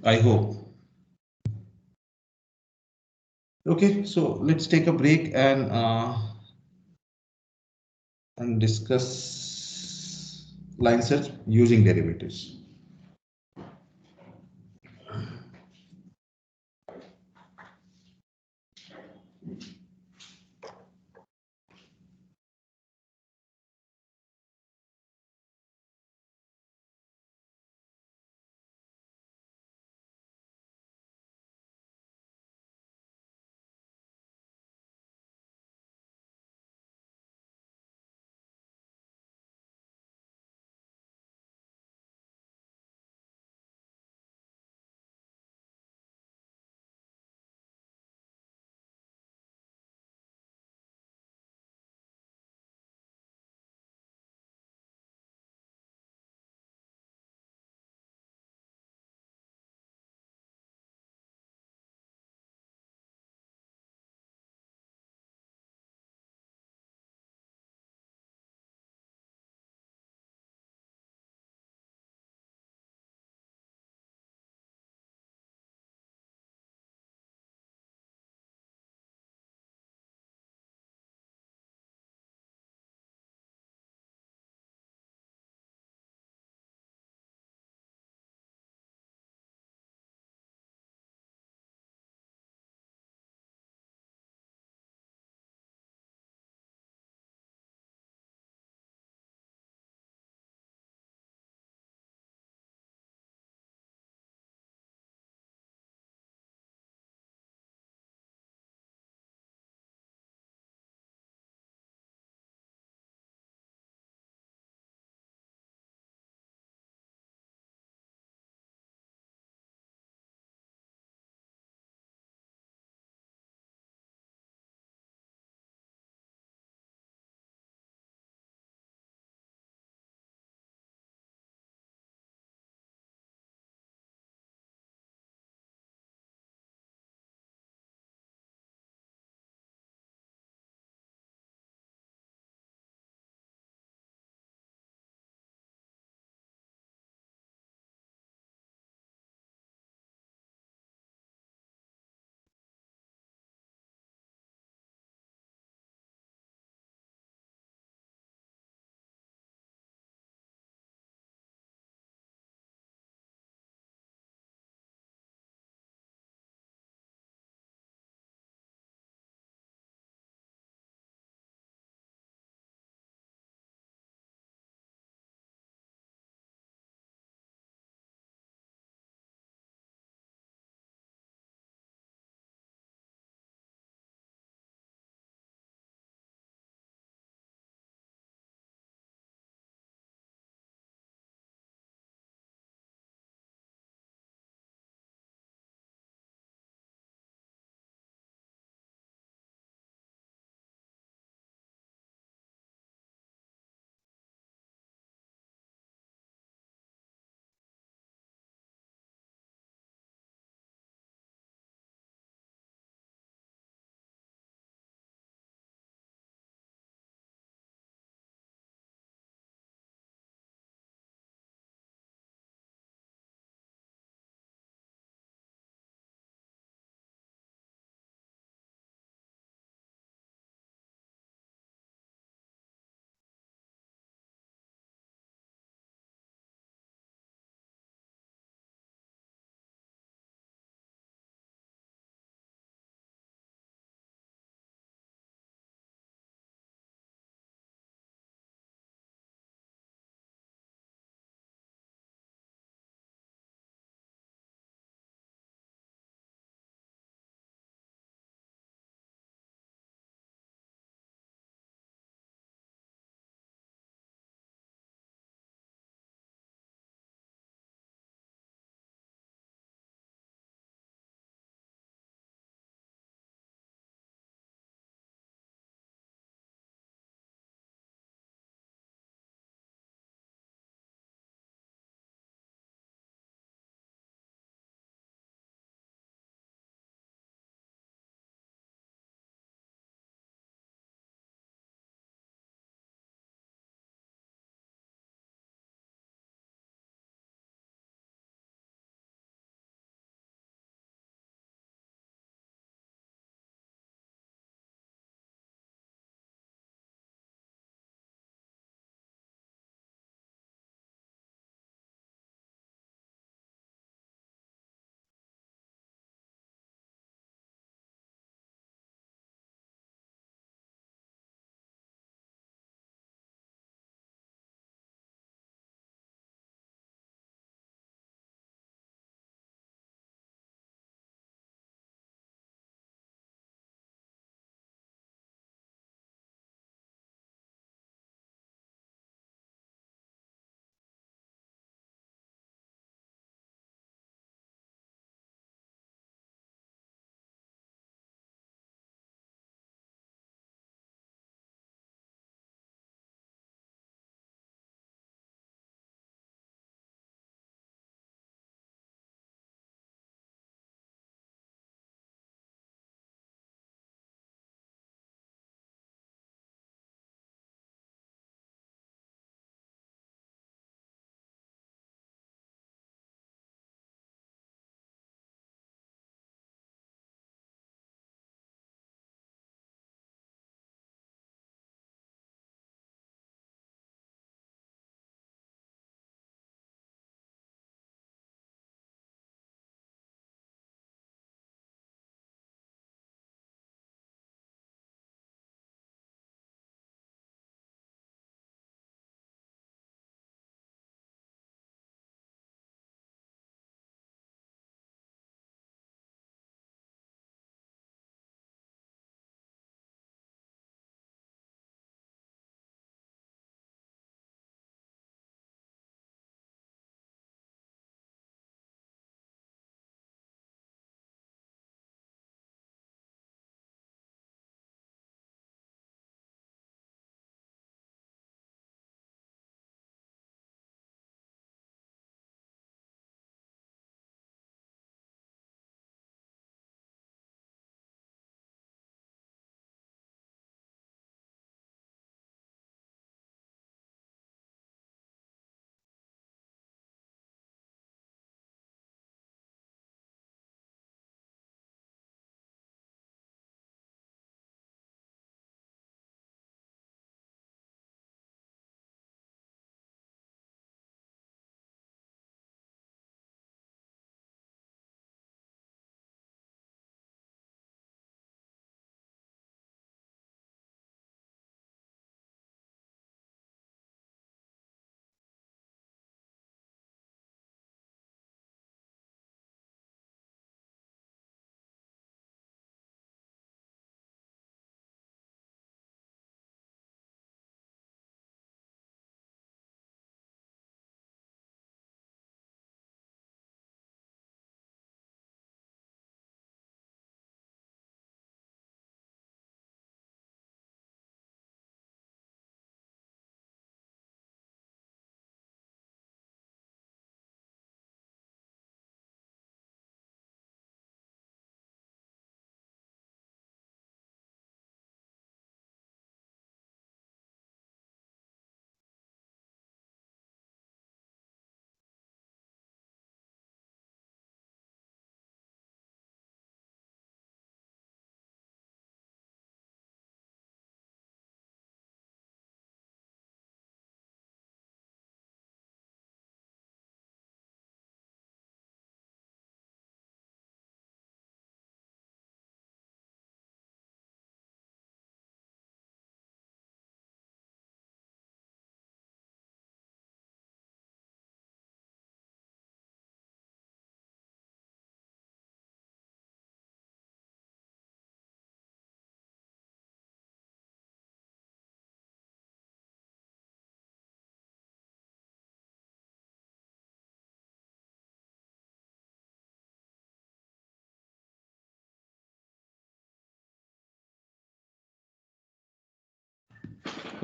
I hope. Okay, so let's take a break and discuss line search using derivatives.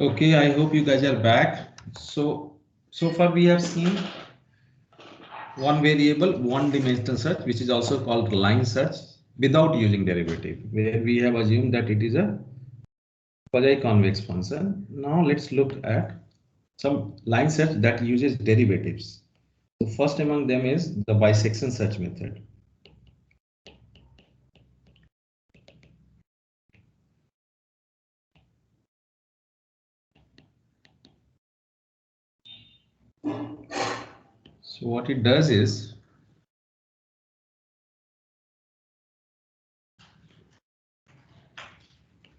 Okay, I hope you guys are back. So far we have seen one variable, one dimensional search, which is also called line search without using derivative, where we have assumed that it is a quasi-convex function. Now let's look at some line search that uses derivatives. The first among them is the bisection search method. So what it does is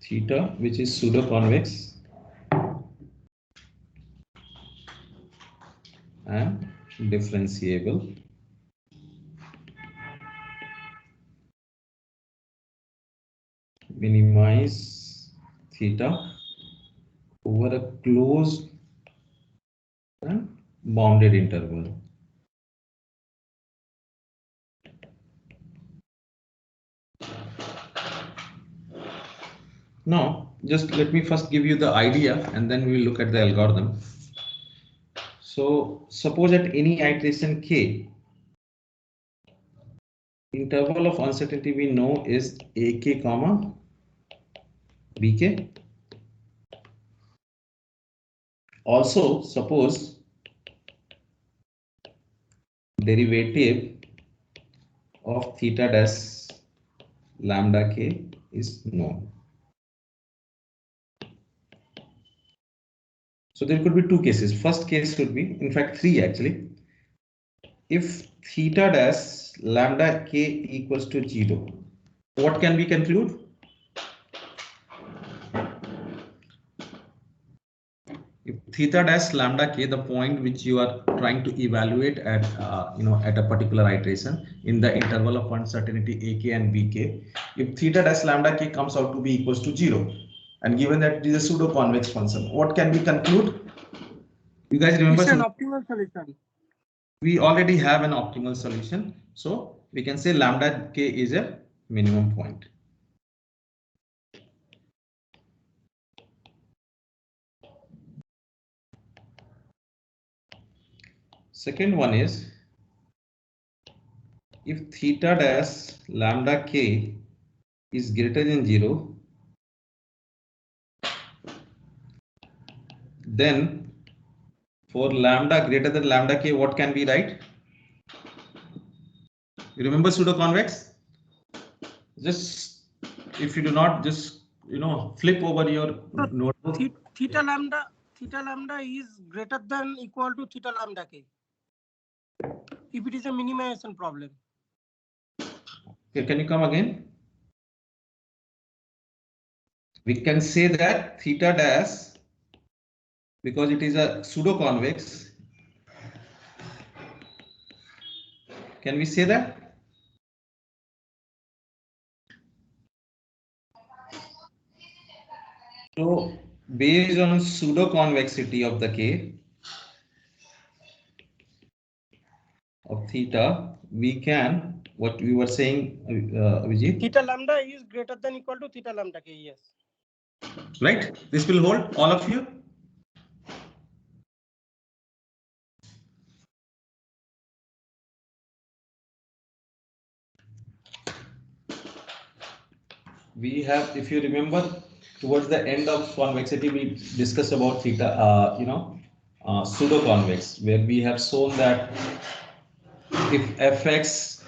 theta, which is pseudo-convex, and differentiable, minimize theta over a closed and bounded interval. Now, just let me first give you the idea and then we will look at the algorithm. So suppose at any iteration k, interval of uncertainty we know is ak comma bk. Also suppose derivative of theta dash lambda k is known. So there could be two cases. First case could be, in fact, three actually. If theta dash lambda k equals to 0, what can we conclude? If theta dash lambda k, the point which you are trying to evaluate at at a particular iteration in the interval of uncertainty ak and bk, if theta dash lambda k comes out to be equals to 0, and given that it is a pseudo convex function, what can we conclude? You guys remember? It's an optimal solution. We already have an optimal solution, so we can say lambda k is a minimum point. Second one is, if theta dash lambda k is greater than 0, then for lambda greater than lambda k, what can we write? You remember pseudo convex? Just if you do not, just flip over your notebook. Theta lambda is greater than equal to theta lambda k. If it is a minimization problem. Okay, can you come again? We can say that theta dash, because it is a pseudo convex. Can we say that? So based on pseudo convexity of the k of theta, we can, what we were saying, Vijay? Theta lambda is greater than equal to theta lambda k, yes. Right? This will hold, all of you? We have, if you remember, towards the end of convexity, we discussed about theta, pseudo convex, where we have shown that if fx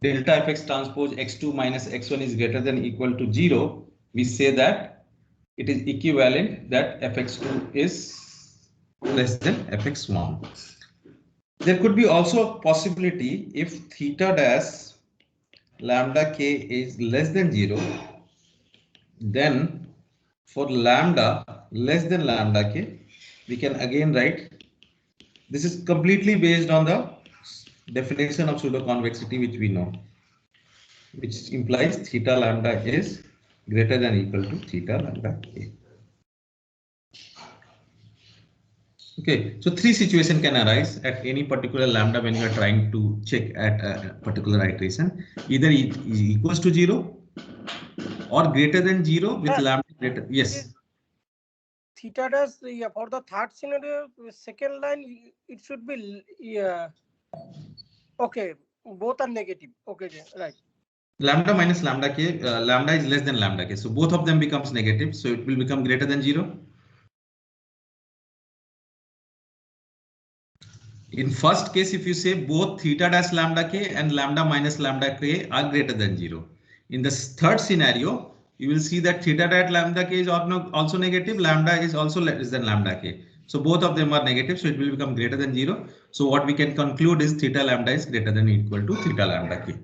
delta fx transpose x2 minus x1 is greater than equal to 0, we say that it is equivalent that fx2 is less than fx1. There could be also a possibility if theta dash lambda k is less than 0, then for lambda less than lambda k, we can again write, this is completely based on the definition of pseudo convexity which we know, which implies theta lambda is greater than equal to theta lambda k. Okay, so three situations can arise at any particular lambda when you are trying to check at a particular iteration. Either it is equals to 0 or greater than 0 with lambda greater. Yes. theta dash, yeah, for the third scenario, second line, it should be, yeah, okay, both are negative. Okay, right. Lambda minus lambda k, lambda is less than lambda k. So both of them becomes negative. So it will become greater than 0. In first case, if you say both theta dash lambda k and lambda minus lambda k are greater than 0. In the third scenario, you will see that theta dash lambda k is also negative, lambda is also less than lambda k. So both of them are negative, so it will become greater than 0. So what we can conclude is theta lambda is greater than or equal to theta lambda k.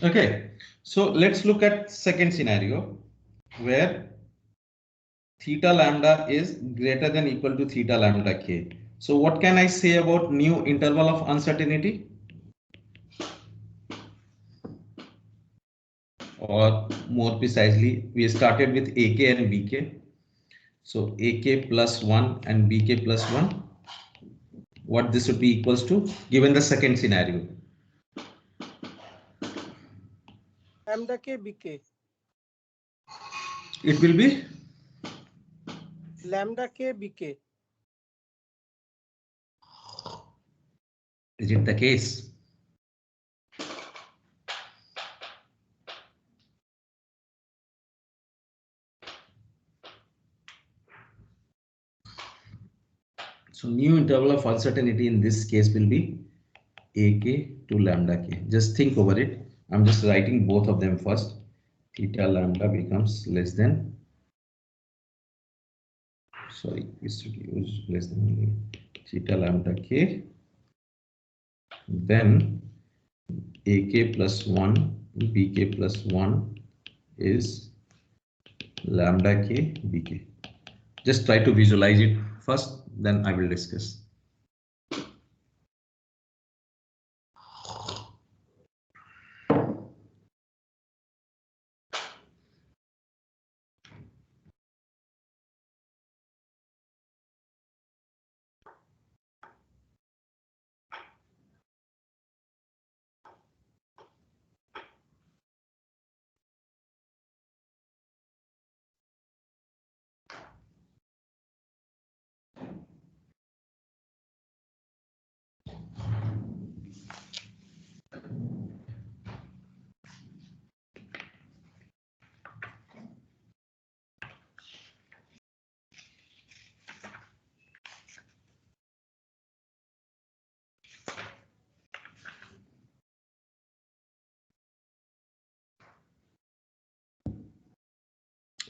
Okay, so let's look at second scenario where theta lambda is greater than or equal to theta lambda k. So what can I say about new interval of uncertainty? Or more precisely, we started with AK and BK. So AK plus 1 and BK plus 1. What this would be equals to given the second scenario? Lambda k bk. It will be Lambda k bk. Is it the case? So new interval of uncertainty in this case will be AK to lambda k. Just think over it. I'm just writing both of them first. Theta lambda becomes less than. Sorry, we should use less than only theta lambda k. Then AK plus 1, BK plus 1 is lambda k BK. Just try to visualize it first, then I will discuss.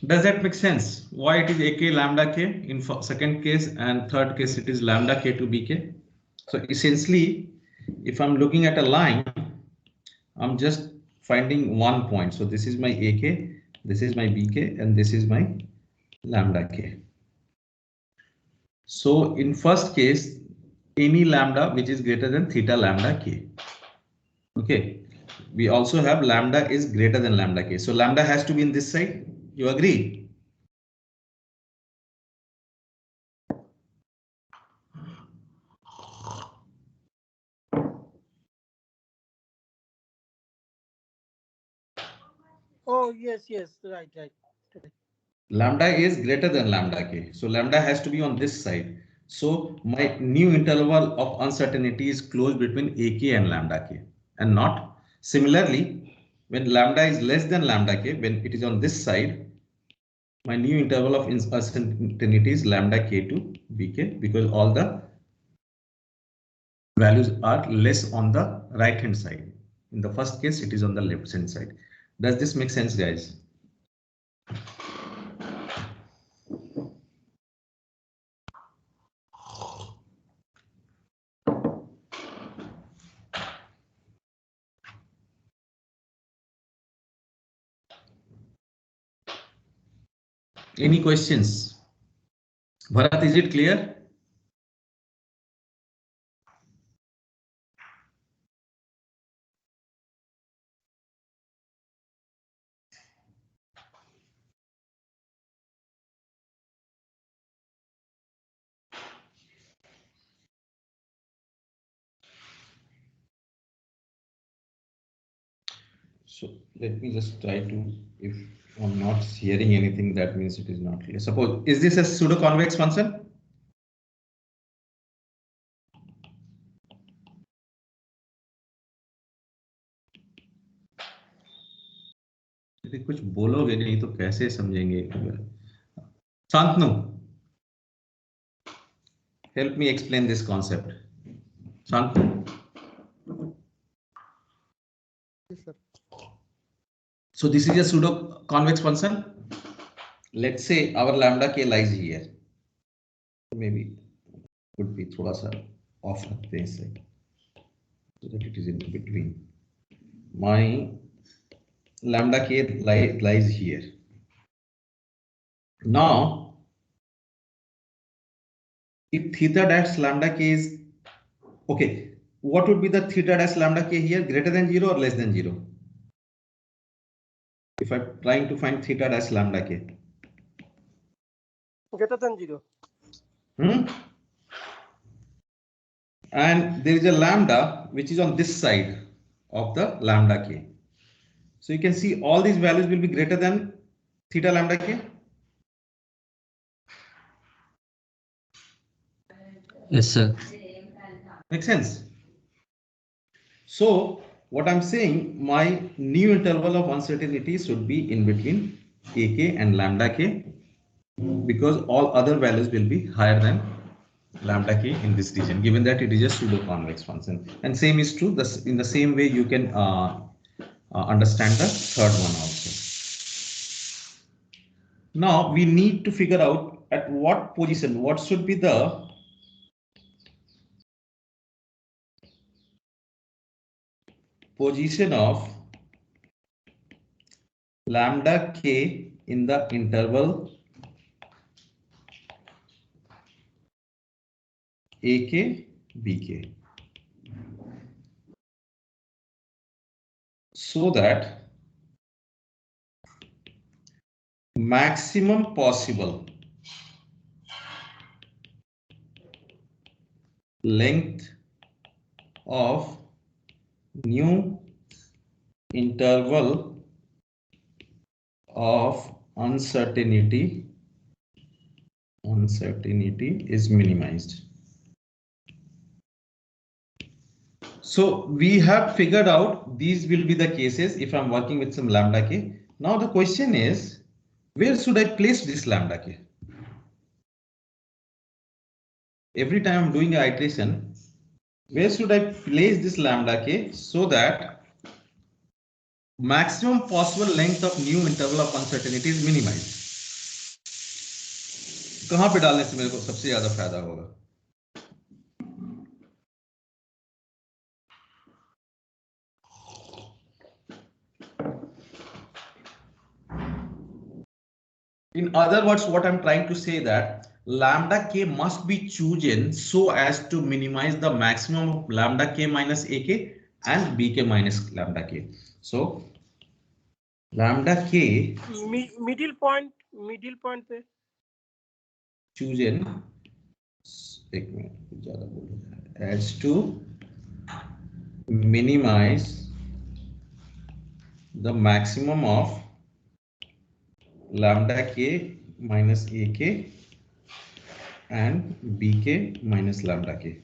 Does that make sense? Why it is AK lambda k in second case and third case it is lambda k to BK? So essentially, if I'm looking at a line, I'm just finding one point. So this is my AK, this is my BK, and this is my lambda k. So in first case, any lambda which is greater than theta lambda k. Okay. We also have lambda is greater than lambda k. So lambda has to be in this side. You agree? Oh, yes, right. Lambda is greater than lambda k. So lambda has to be on this side. So my new interval of uncertainty is closed between AK and lambda k and not. Similarly, when lambda is less than lambda k, when it is on this side, my new interval of uncertainty is lambda k to bk because all the values are less on the right hand side. In the first case, it is on the left hand side. Does this make sense, guys? Any questions? Bharat, is it clear? So let me just try to, if I'm not hearing anything, that means it is not clear. Suppose, is this a pseudo-convex function? यदि कुछ बोलोगे नहीं तो कैसे समझेंगे? Shantanu, help me explain this concept. Shantanu. Yes, sir. So this is a pseudo-convex function. Let's say our lambda k lies here. Maybe could be thoda sa off रखते हैं इसे, so that it is in between. My lambda k lies here. Now, if theta dash lambda k is okay, what would be the theta dash lambda k here? Greater than 0 or less than 0? If I'm trying to find theta dash lambda k. Greater than 0. And there is a lambda which is on this side of the lambda k. So you can see all these values will be greater than theta lambda k. Yes, sir. Makes sense? So what I'm saying, my new interval of uncertainty should be in between ak and lambda k, because all other values will be higher than lambda k in this region, given that it is a pseudo-convex function. And same is true, in the same way you can understand the third one also. Now we need to figure out at what position, what should be the position of lambda k in the interval ak bk, so that maximum possible length of new interval of uncertainty is minimized. So we have figured out these will be the cases if I'm working with some lambda k. Now the question is, where should I place this lambda k? Every time I'm doing an iteration, where should I place this lambda k so that maximum possible length of new interval of uncertainty is minimized? कहां पे डालने से मेरे को सबसे ज्यादा फायदा होगा? In other words, what I'm trying to say that lambda k must be chosen so as to minimize the maximum of lambda k minus ak and bk minus lambda k. So lambda k middle point पे chosen as to minimize the maximum of lambda k minus ak and bk minus lambda k.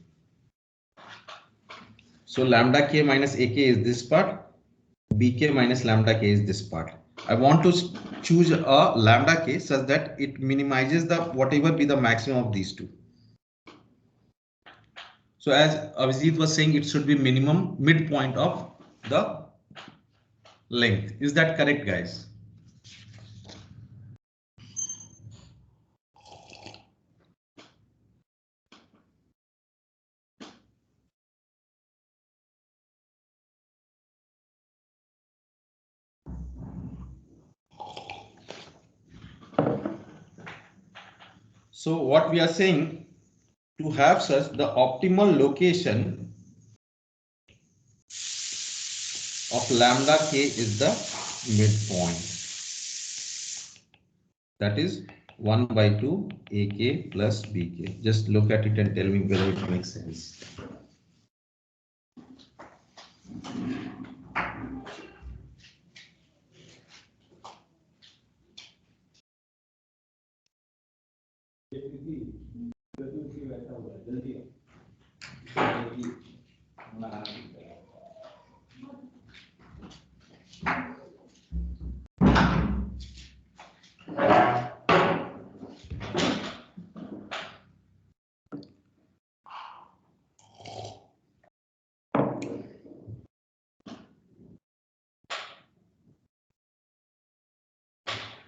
So lambda k minus ak is this part, bk minus lambda k is this part. I want to choose a lambda k such that it minimizes the whatever be the maximum of these two. So as Abhijit was saying, it should be minimum midpoint of the length. Is that correct, guys? So what we are saying, to have such the optimal location of lambda k is the midpoint. That is 1/2 ak plus bk. Just look at it and tell me whether it makes sense.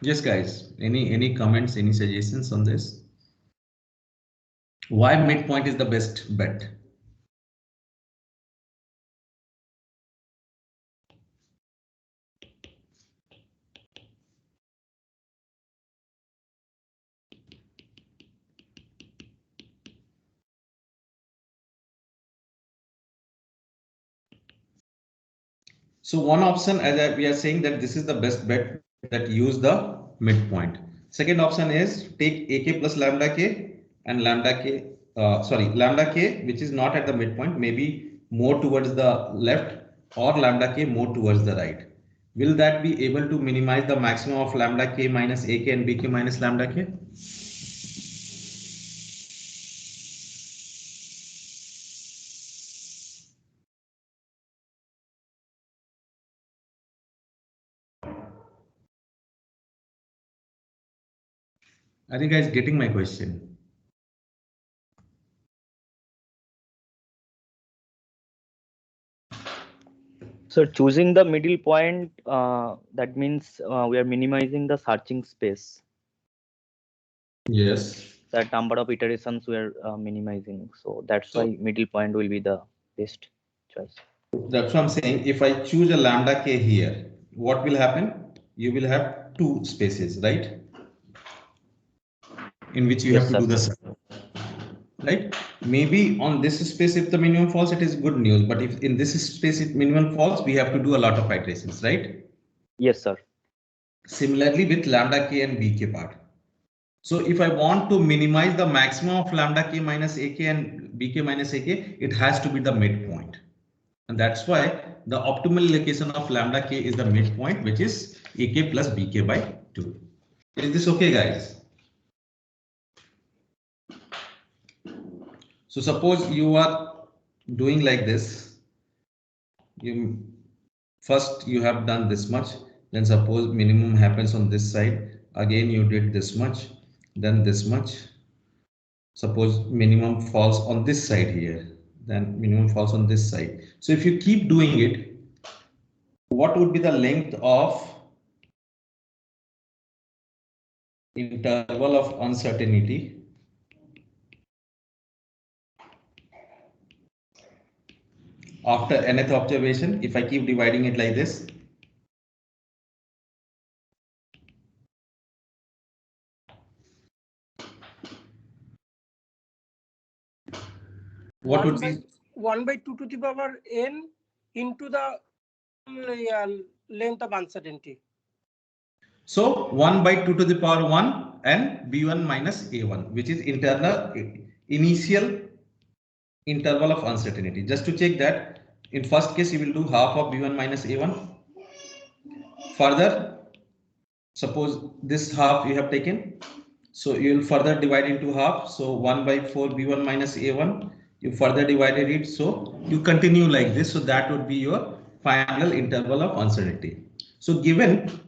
Yes, guys. Any comments, any suggestions on this? Why midpoint is the best bet? So one option, we are saying that this is the best bet, that use the midpoint. Second option is take AK plus lambda k and lambda k, lambda k, which is not at the midpoint, maybe more towards the left, or lambda k more towards the right. Will that be able to minimize the maximum of lambda k minus AK and BK minus lambda k? Are you guys getting my question? So choosing the middle point, that means we are minimizing the searching space. Yes. That number of iterations we are minimizing. So that's why middle point will be the best choice. That's what I'm saying. If I choose a lambda k here, what will happen? You will have two spaces, right? In which you have to do the search, right? Maybe on this space, if the minimum false, it is good news. But if in this space, if minimum false, we have to do a lot of iterations, right? Yes, sir. Similarly with lambda k and bk part. So if I want to minimize the maximum of lambda k minus ak and bk minus ak, it has to be the midpoint. And that's why the optimal location of lambda k is the midpoint, which is ak plus bk by 2. Is this okay, guys? So suppose you are doing like this. First you have done this much. Then suppose minimum happens on this side. Again you did this much. Then this much. Suppose minimum falls on this side here. Then minimum falls on this side. So if you keep doing it, what would be the length of interval of uncertainty after nth observation? If I keep dividing it like this, what would be 1 by 2 to the power n into the length of uncertainty? So 1 by 2 to the power 1 and b1 minus a1, which is initial interval of uncertainty. Just to check that, in first case you will do half of b1 minus a1. Further, suppose this half you have taken, so you will further divide into half. So 1 by 4 b1 minus a1, you further divided it, so you continue like this. So that would be your final interval of uncertainty. So given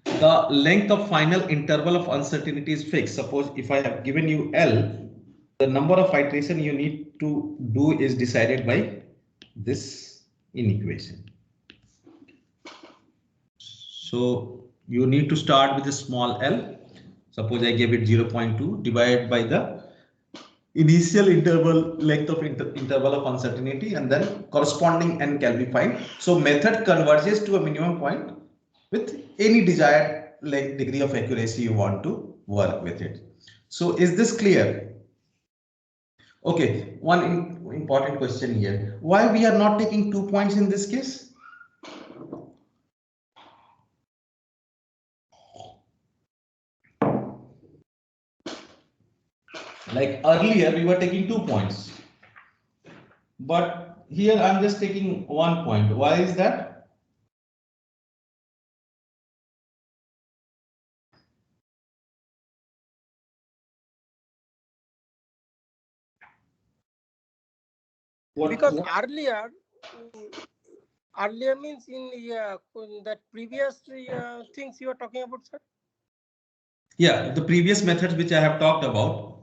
the length of final interval of uncertainty is fixed. Suppose if I have given you L, the number of iteration you need to do is decided by this inequation. So you need to start with a small l. Suppose I gave it 0.2 divided by the initial interval length of interval of uncertainty, and then corresponding n can be found. So method converges to a minimum point with any desired degree of accuracy you want to work with it. So is this clear? Okay, one important question here. Why we are not taking 2 points in this case? Like earlier we were taking 2 points, but here I'm just taking 1 point. Why is that? Because earlier means in that previous things you are talking about, sir. Yeah, the previous methods which I have talked about,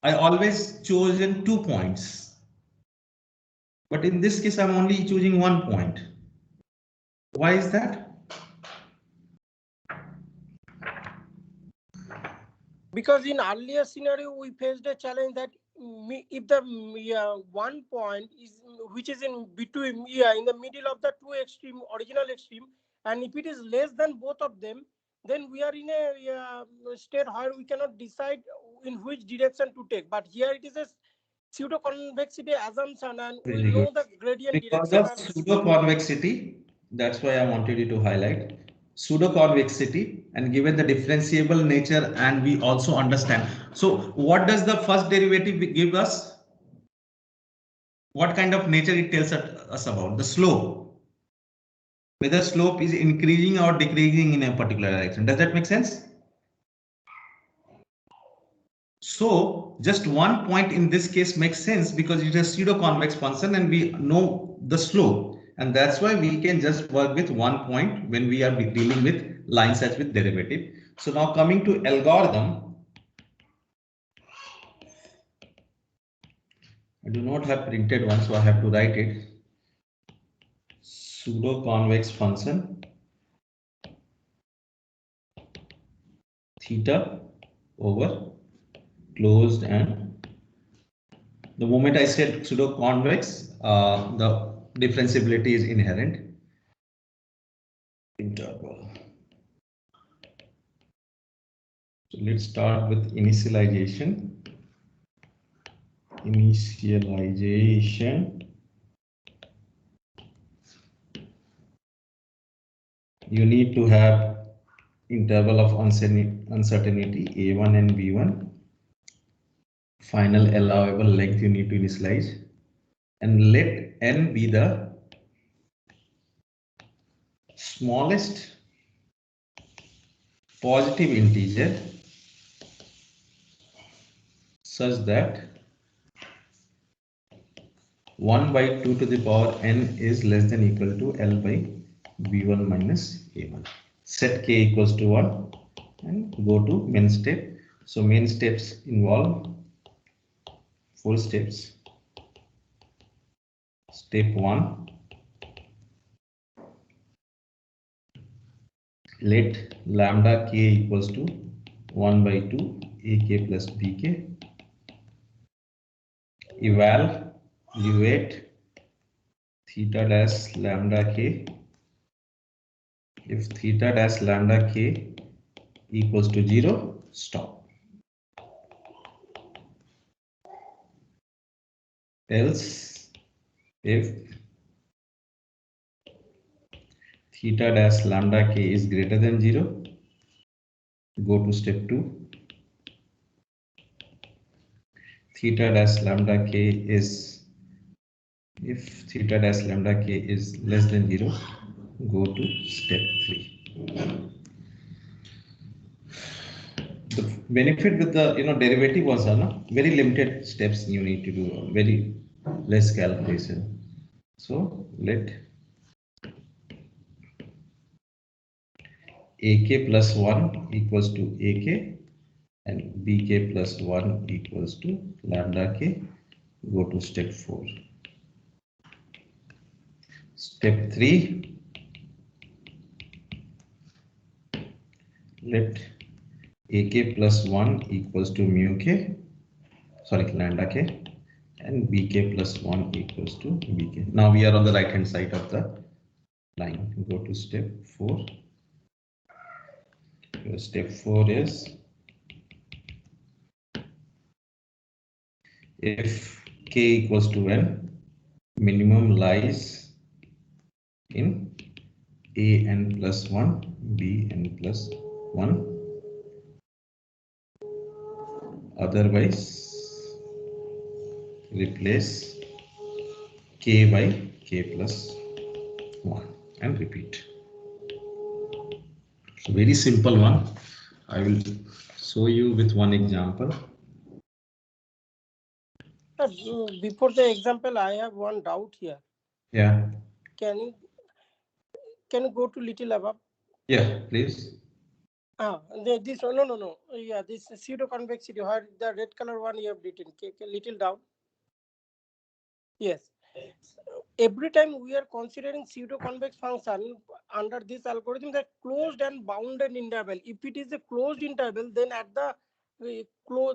I always chosen 2 points. But in this case, I'm only choosing 1 point. Why is that? Because in earlier scenario, we faced a challenge that if the 1 point is which is in between in the middle of the two extreme original extreme, and if it is less than both of them, then we are in a state where we cannot decide in which direction to take. But here it is a pseudo convexity assumption, and we know the gradient because direction. of pseudo convexity, that's why I wanted you to highlight pseudo convexity, and given the differentiable nature, and we also understand. So what does the first derivative give us? What kind of nature it tells us about? The slope. Whether slope is increasing or decreasing in a particular direction. Does that make sense? So just 1 point in this case makes sense because it is a pseudo convex function and we know the slope, and that's why we can just work with 1 point when we are dealing with line sets with derivative. So now coming to algorithm, I do not have printed one, so I have to write it. Pseudo convex function theta over closed, and the moment I said pseudo convex, the differentiability is inherent. Interval. So let's start with initialization. You need to have interval of uncertainty A1 and B1. Final allowable length you need to initialize, and let n be the smallest positive integer such that 1 by 2 to the power n is less than equal to L by B1 minus A1. Set k equals to 1 and go to main step. So main steps involve 4 steps. Step 1, let lambda k equals to 1 by 2 ak plus bk. Evaluate theta dash lambda k. If theta dash lambda k equals to 0, stop. Else, if theta dash lambda k is greater than 0, go to step 2. Theta dash lambda k is, if theta dash lambda k is less than 0, go to step 3. The benefit with the derivative was very limited steps you need to do, very less calculation. So let ak plus 1 equals to ak and bk plus 1 equals to lambda k. Go to step 4. Step 3, let ak plus 1 equals to mu k, sorry, lambda k, and bk plus 1 equals to bk. Now we are on the right hand side of the line. Go to step 4. Step 4 is, if k equals to n, minimum lies in a n plus 1, b n plus 1. Otherwise, replace k by k plus 1 and repeat. So very simple one. I will show you with one example. Before the example, I have one doubt here. Yeah. Can you go to little above? Yeah, please. This no. Yeah, this pseudo convexity. Where the red color one you have written. Little down. Yes. Every time we are considering pseudo convex function under this algorithm, the closed and bounded interval. If it is a closed interval, then at the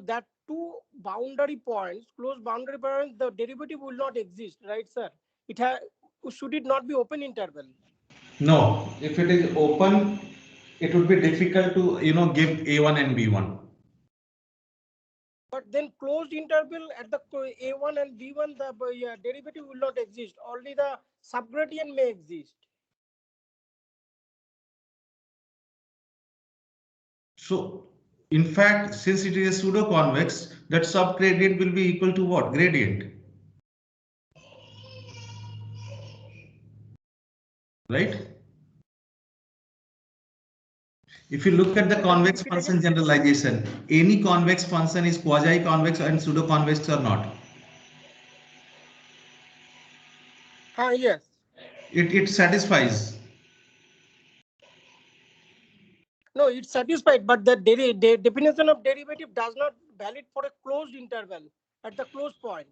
that two boundary points, closed boundary points, the derivative will not exist, right, sir? Should it not be open interval? No, if it is open, it would be difficult to give A1 and B1. But then closed interval at the A1 and B1, the derivative will not exist. Only the subgradient may exist. So, in fact, since it is a pseudo-convex, that subgradient will be equal to what? Gradient. Right? If you look at the convex function generalization, any convex function is quasi-convex and pseudo-convex or not? Yes. It satisfies. No, it's satisfied, but the definition of derivative does not valid for a closed interval at the closed point.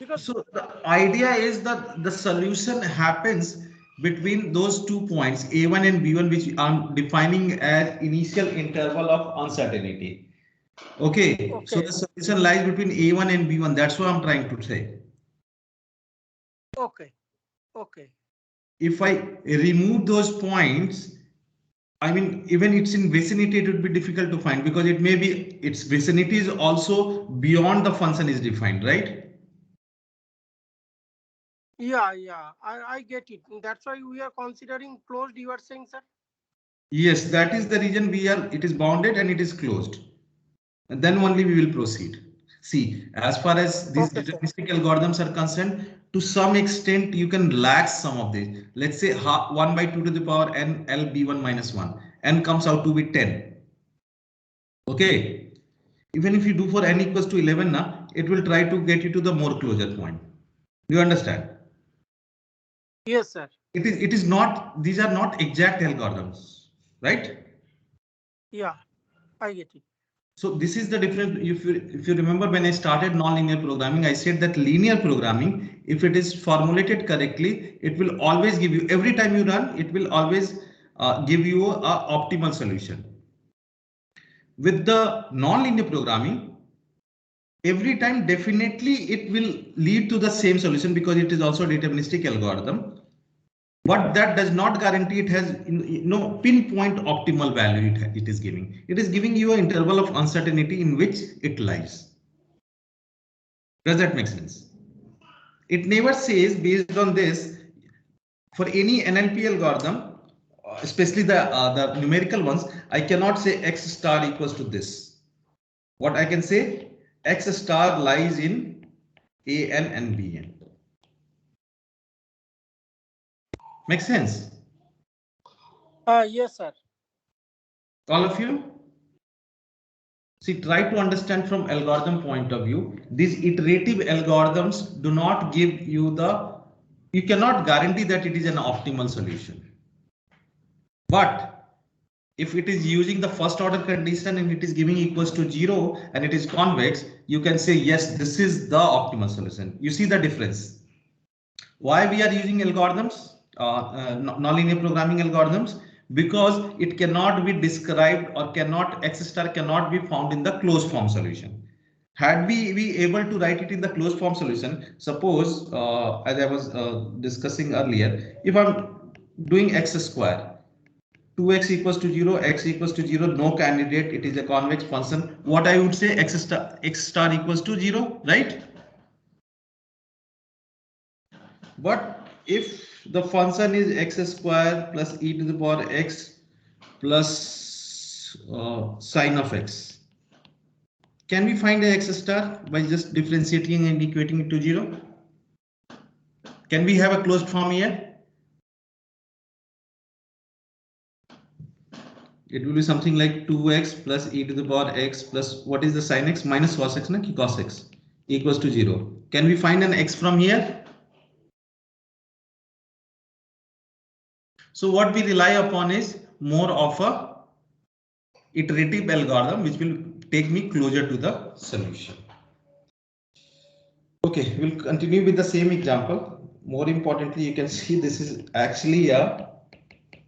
Because so the idea is that the solution happens between those 2 points, A1 and B1, which I'm defining as initial interval of uncertainty. Okay, so the solution lies between A1 and B1. That's what I'm trying to say. Okay. If I remove those points, I mean, even it's in vicinity, it would be difficult to find because it may be its vicinity is also beyond the function is defined, right? Yeah, I get it. That's why we are considering closed, you are saying, sir? Yes, that is the reason it is bounded and it is closed. And then only we will proceed. See, as far as these deterministic algorithms are concerned, to some extent, you can relax some of these. Let's say 1 by 2 to the power n L B1 minus 1. N comes out to be 10. Okay. Even if you do for n equals to 11, it will try to get you to the more closure point. Do you understand? Yes, sir. It is not, these are not exact algorithms, right? Yeah, I get it. So this is the difference. If you remember when I started nonlinear programming, I said that linear programming, if it is formulated correctly, it will always give you, every time you run, it will always give you a optimal solution. With the nonlinear programming, every time definitely it will lead to the same solution because it is also a deterministic algorithm. But that does not guarantee it has no pinpoint optimal value it is giving. It is giving you an interval of uncertainty in which it lies. Does that make sense? It never says based on this for any NLP algorithm, especially the numerical ones, I cannot say X star equals to this. What I can say, X star lies in AN and BN. Make sense? Yes, sir. All of you? See, try to understand from algorithm point of view. These iterative algorithms do not give you you cannot guarantee that it is an optimal solution. But if it is using the first order condition and it is giving equals to 0 and it is convex, you can say, yes, this is the optimal solution. You see the difference. Why we are using algorithms, nonlinear programming algorithms? Because it cannot be described or X star cannot be found in the closed form solution. Had we be able to write it in the closed form solution, suppose as I was discussing earlier, if I'm doing x square, 2x equals to 0, x equals to 0, no candidate, it is a convex function. What I would say, x star equals to 0, right? But if the function is x square plus e to the power x plus sine of x, can we find a x star by just differentiating and equating it to 0? Can we have a closed form here? It will be something like 2x plus e to the power x plus what is the sine x minus cos x, cos x. equals to 0. Can we find an x from here? So what we rely upon is more of a iterative algorithm which will take me closer to the solution. Okay, we'll continue with the same example. More importantly, you can see this is actually a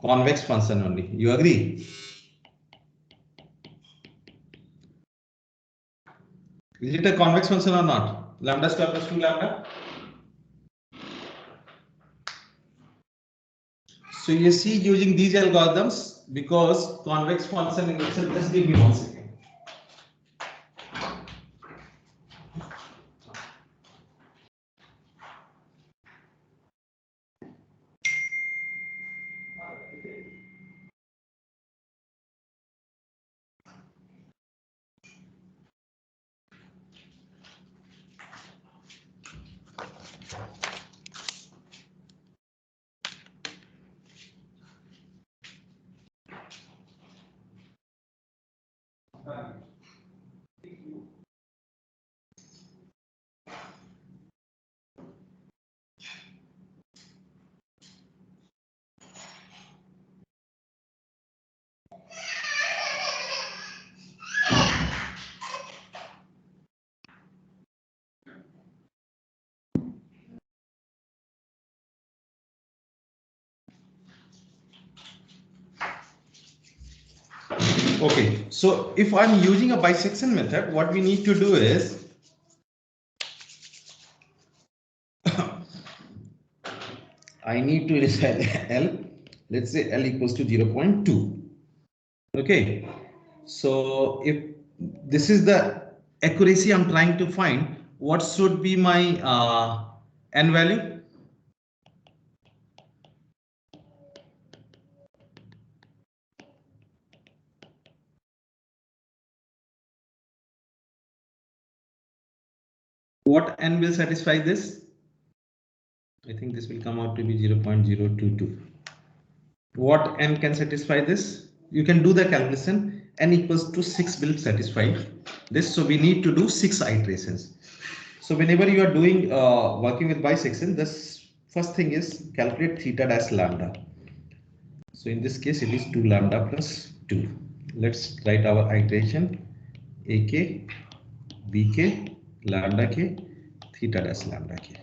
convex function only. You agree? Is it a convex function or not? Lambda square plus 2 lambda. So you see using these algorithms because convex function in itself, just give me 1 second. Okay, so if I'm using a bisection method, what we need to do is I need to decide L, let's say L equals to 0.2. Okay, so if this is the accuracy I'm trying to find, what should be my N value? What N will satisfy this? I think this will come out to be 0.022. What N can satisfy this? You can do the calculation. N equals to 6 will satisfy this. So we need to do 6 iterations. So whenever you are doing working with bisection, this first thing is calculate theta dash lambda. So in this case, it is 2 lambda plus 2. Let's write our iteration AK, BK, lambda K, theta dash lambda K.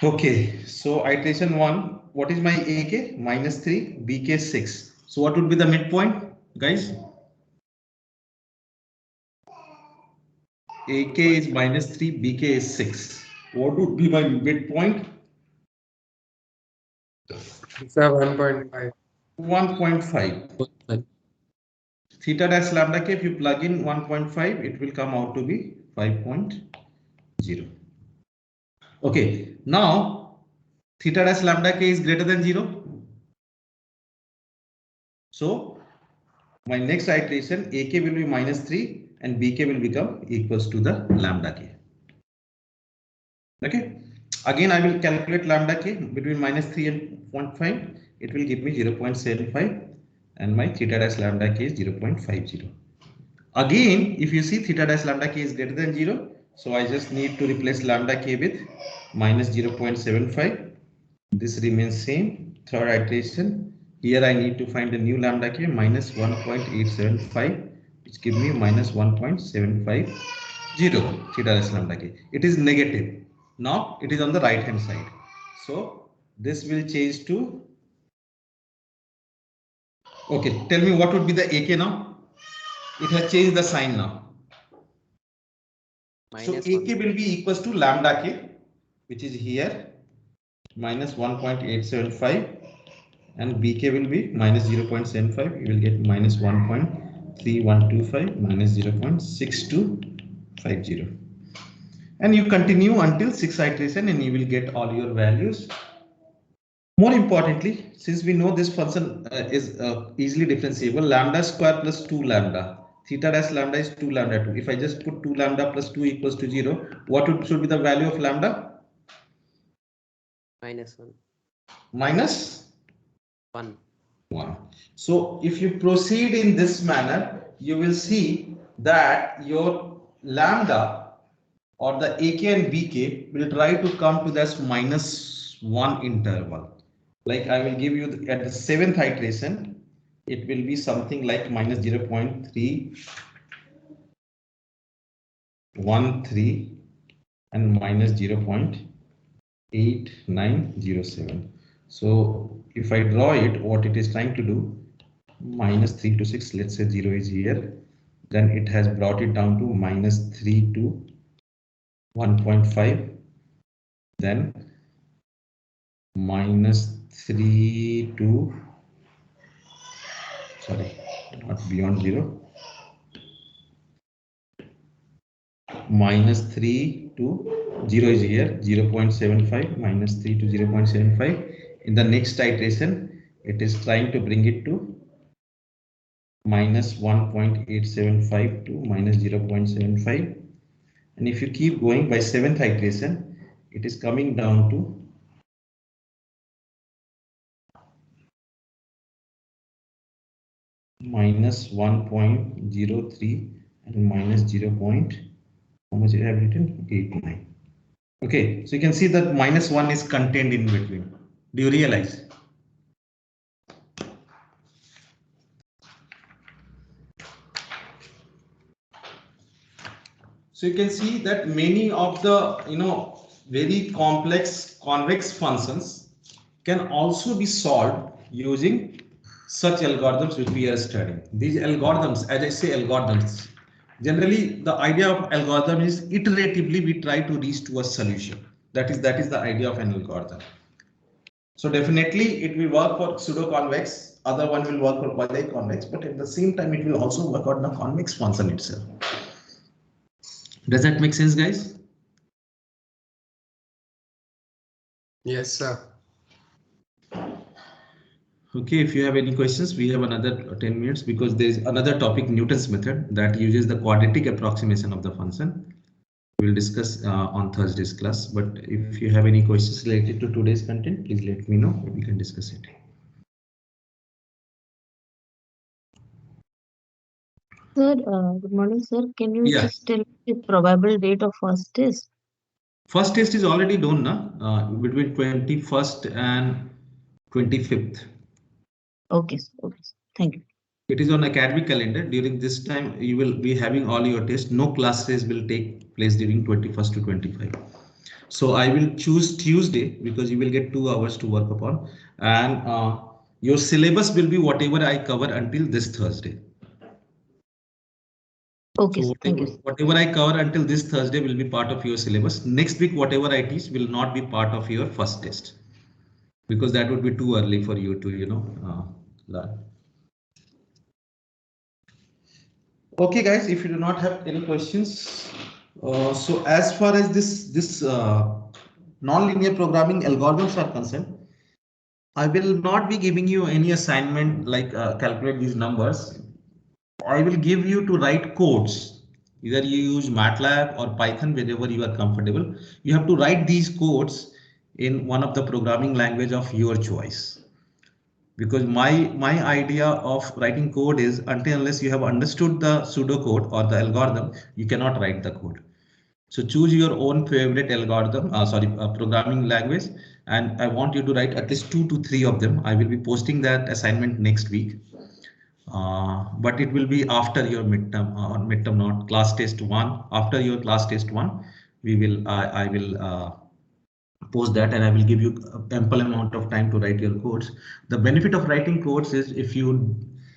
Okay, so iteration 1, what is my AK? Minus 3, BK 6. So what would be the midpoint, guys? AK is minus 3, BK is 6. What would be my midpoint? It's a 1.5. 1.5. Theta dash lambda K, if you plug in 1.5, it will come out to be 5.0. Okay, now theta dash lambda K is greater than 0. So my next iteration AK will be minus 3 and BK will become equals to the lambda K. Okay, again I will calculate lambda K between minus 3 and 0.5. It will give me 0.75 and my theta dash lambda K is 0.50. Again, if you see theta dash lambda K is greater than 0, so I just need to replace lambda K with minus 0.75. This remains same. Third iteration. Here I need to find a new lambda K minus 1.875, which give me minus 1.750 theta dash lambda K. It is negative. Now it is on the right hand side. So this will change to. Okay, tell me what would be the AK now? It has changed the sign now. So AK will be equals to lambda K, which is here, minus 1.875, and BK will be minus 0.75. You will get minus 1.3125 minus 0.6250. And you continue until 6 iteration and you will get all your values. More importantly, since we know this function is easily differentiable, lambda square plus 2 lambda, theta dash lambda is 2 lambda 2. If I just put 2 lambda plus 2 equals to 0, what should be the value of lambda? Minus 1. Minus 1. 1. So if you proceed in this manner, you will see that your lambda or the AK and BK will try to come to this -1 interval. Like I will give you at the 7th iteration, it will be something like -0.313 and -0.8907. So if I draw it, what it is trying to do, -3 to 6, let's say 0 is here, then it has brought it down to -3 to 1.5, then -3 to, sorry, not beyond 0, -3 to 0 is here, 0.75, -3 to 0.75. In the next iteration, it is trying to bring it to -1.875 to -0.75. And if you keep going by 7th iteration, it is coming down to -1.03 and -0. How much I have written? 89. Okay, so you can see that -1 is contained in between. Do you realize? So you can see that many of the very complex convex functions can also be solved using such algorithms which we are studying. These algorithms, as I say, algorithms. Generally, the idea of algorithm is iteratively we try to reach to a solution. That is the idea of an algorithm. So definitely it will work for pseudo-convex, other one will work for quasi-convex, but at the same time it will also work on the convex function itself. Does that make sense, guys? Yes, sir. Okay, if you have any questions, we have another 10 minutes because there is another topic, Newton's method, that uses the quadratic approximation of the function. We will discuss on Thursday's class, but if you have any questions related to today's content, please let me know. We can discuss it. Sir, good morning, sir. Can you Yeah. just tell the probable date of first test? First test is already done now, between 21st and 25th. Okay, okay. Thank you. It is on academic calendar. During this time, you will be having all your tests. No classes will take place during 21st to 25. So I will choose Tuesday because you will get 2 hours to work upon, and your syllabus will be whatever I cover until this Thursday. Okay, So sir. Thank you. whatever I cover until this Thursday will be part of your syllabus. Next week, whatever I teach will not be part of your first test because that would be too early for you to, learn. Okay, guys, if you do not have any questions, so as far as this non-linear programming algorithms are concerned, I will not be giving you any assignment like calculate these numbers. I will give you to write codes. Either you use MATLAB or Python, wherever you are comfortable. You have to write these codes in one of the programming language of your choice. Because my idea of writing code is until unless you have understood the pseudocode or the algorithm, you cannot write the code. So choose your own favorite algorithm, programming language, and I want you to write at least 2 to 3 of them. I will be posting that assignment next week, but it will be after your midterm or midterm, not class test 1. After your class test 1, we will I will post that, and I will give you ample amount of time to write your codes. The benefit of writing codes is if you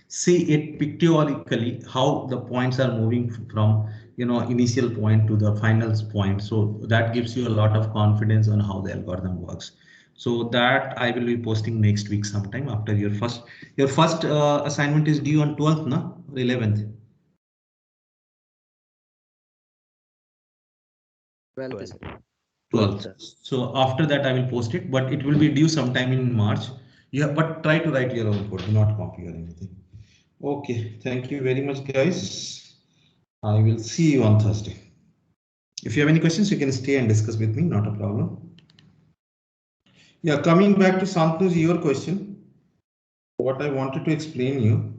see it pictorially, how the points are moving from initial point to the final point. So that gives you a lot of confidence on how the algorithm works. So that I will be posting next week sometime after your first assignment is due on 12th, no? Or 11th? 12th. So after that I will post it, but it will be due sometime in March. Yeah, but try to write your own code, do not copy or anything. Okay, thank you very much, guys. I will see you on Thursday. If you have any questions, you can stay and discuss with me, not a problem. Yeah, coming back to Santosh, your question, what I wanted to explain you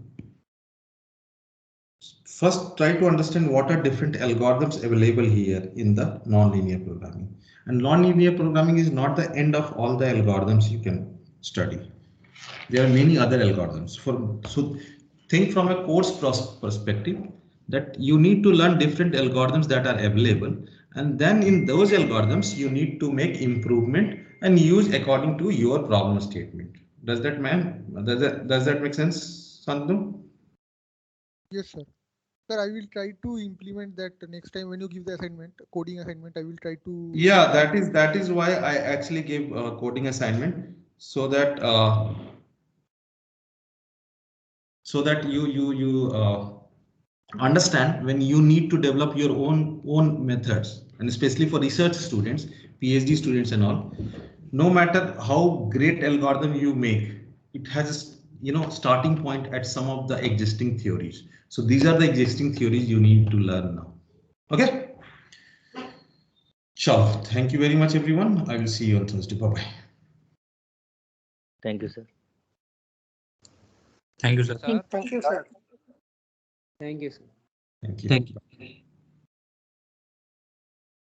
First, try to understand what are different algorithms available here in the non-linear programming. And non-linear programming is not the end of all the algorithms you can study. There are many other algorithms. So think from a course perspective that you need to learn different algorithms that are available, and then in those algorithms you need to make improvement and use according to your problem statement. Does that make sense, Sandhu? Yes, sir. Sir, I will try to implement that next time when you give the assignment, coding assignment. I will try to. Yeah, that is why I actually gave a coding assignment so that you understand when you need to develop your own methods, and especially for research students, PhD students and all. No matter how great algorithm you make, it has a starting point at some of the existing theories. So these are the existing theories you need to learn now. Okay. Sure. Thank you very much, everyone. I will see you on Thursday. Bye-bye. Thank you, sir. Thank you, sir. Thank you, sir. Thank you, sir. Thank you. Thank you.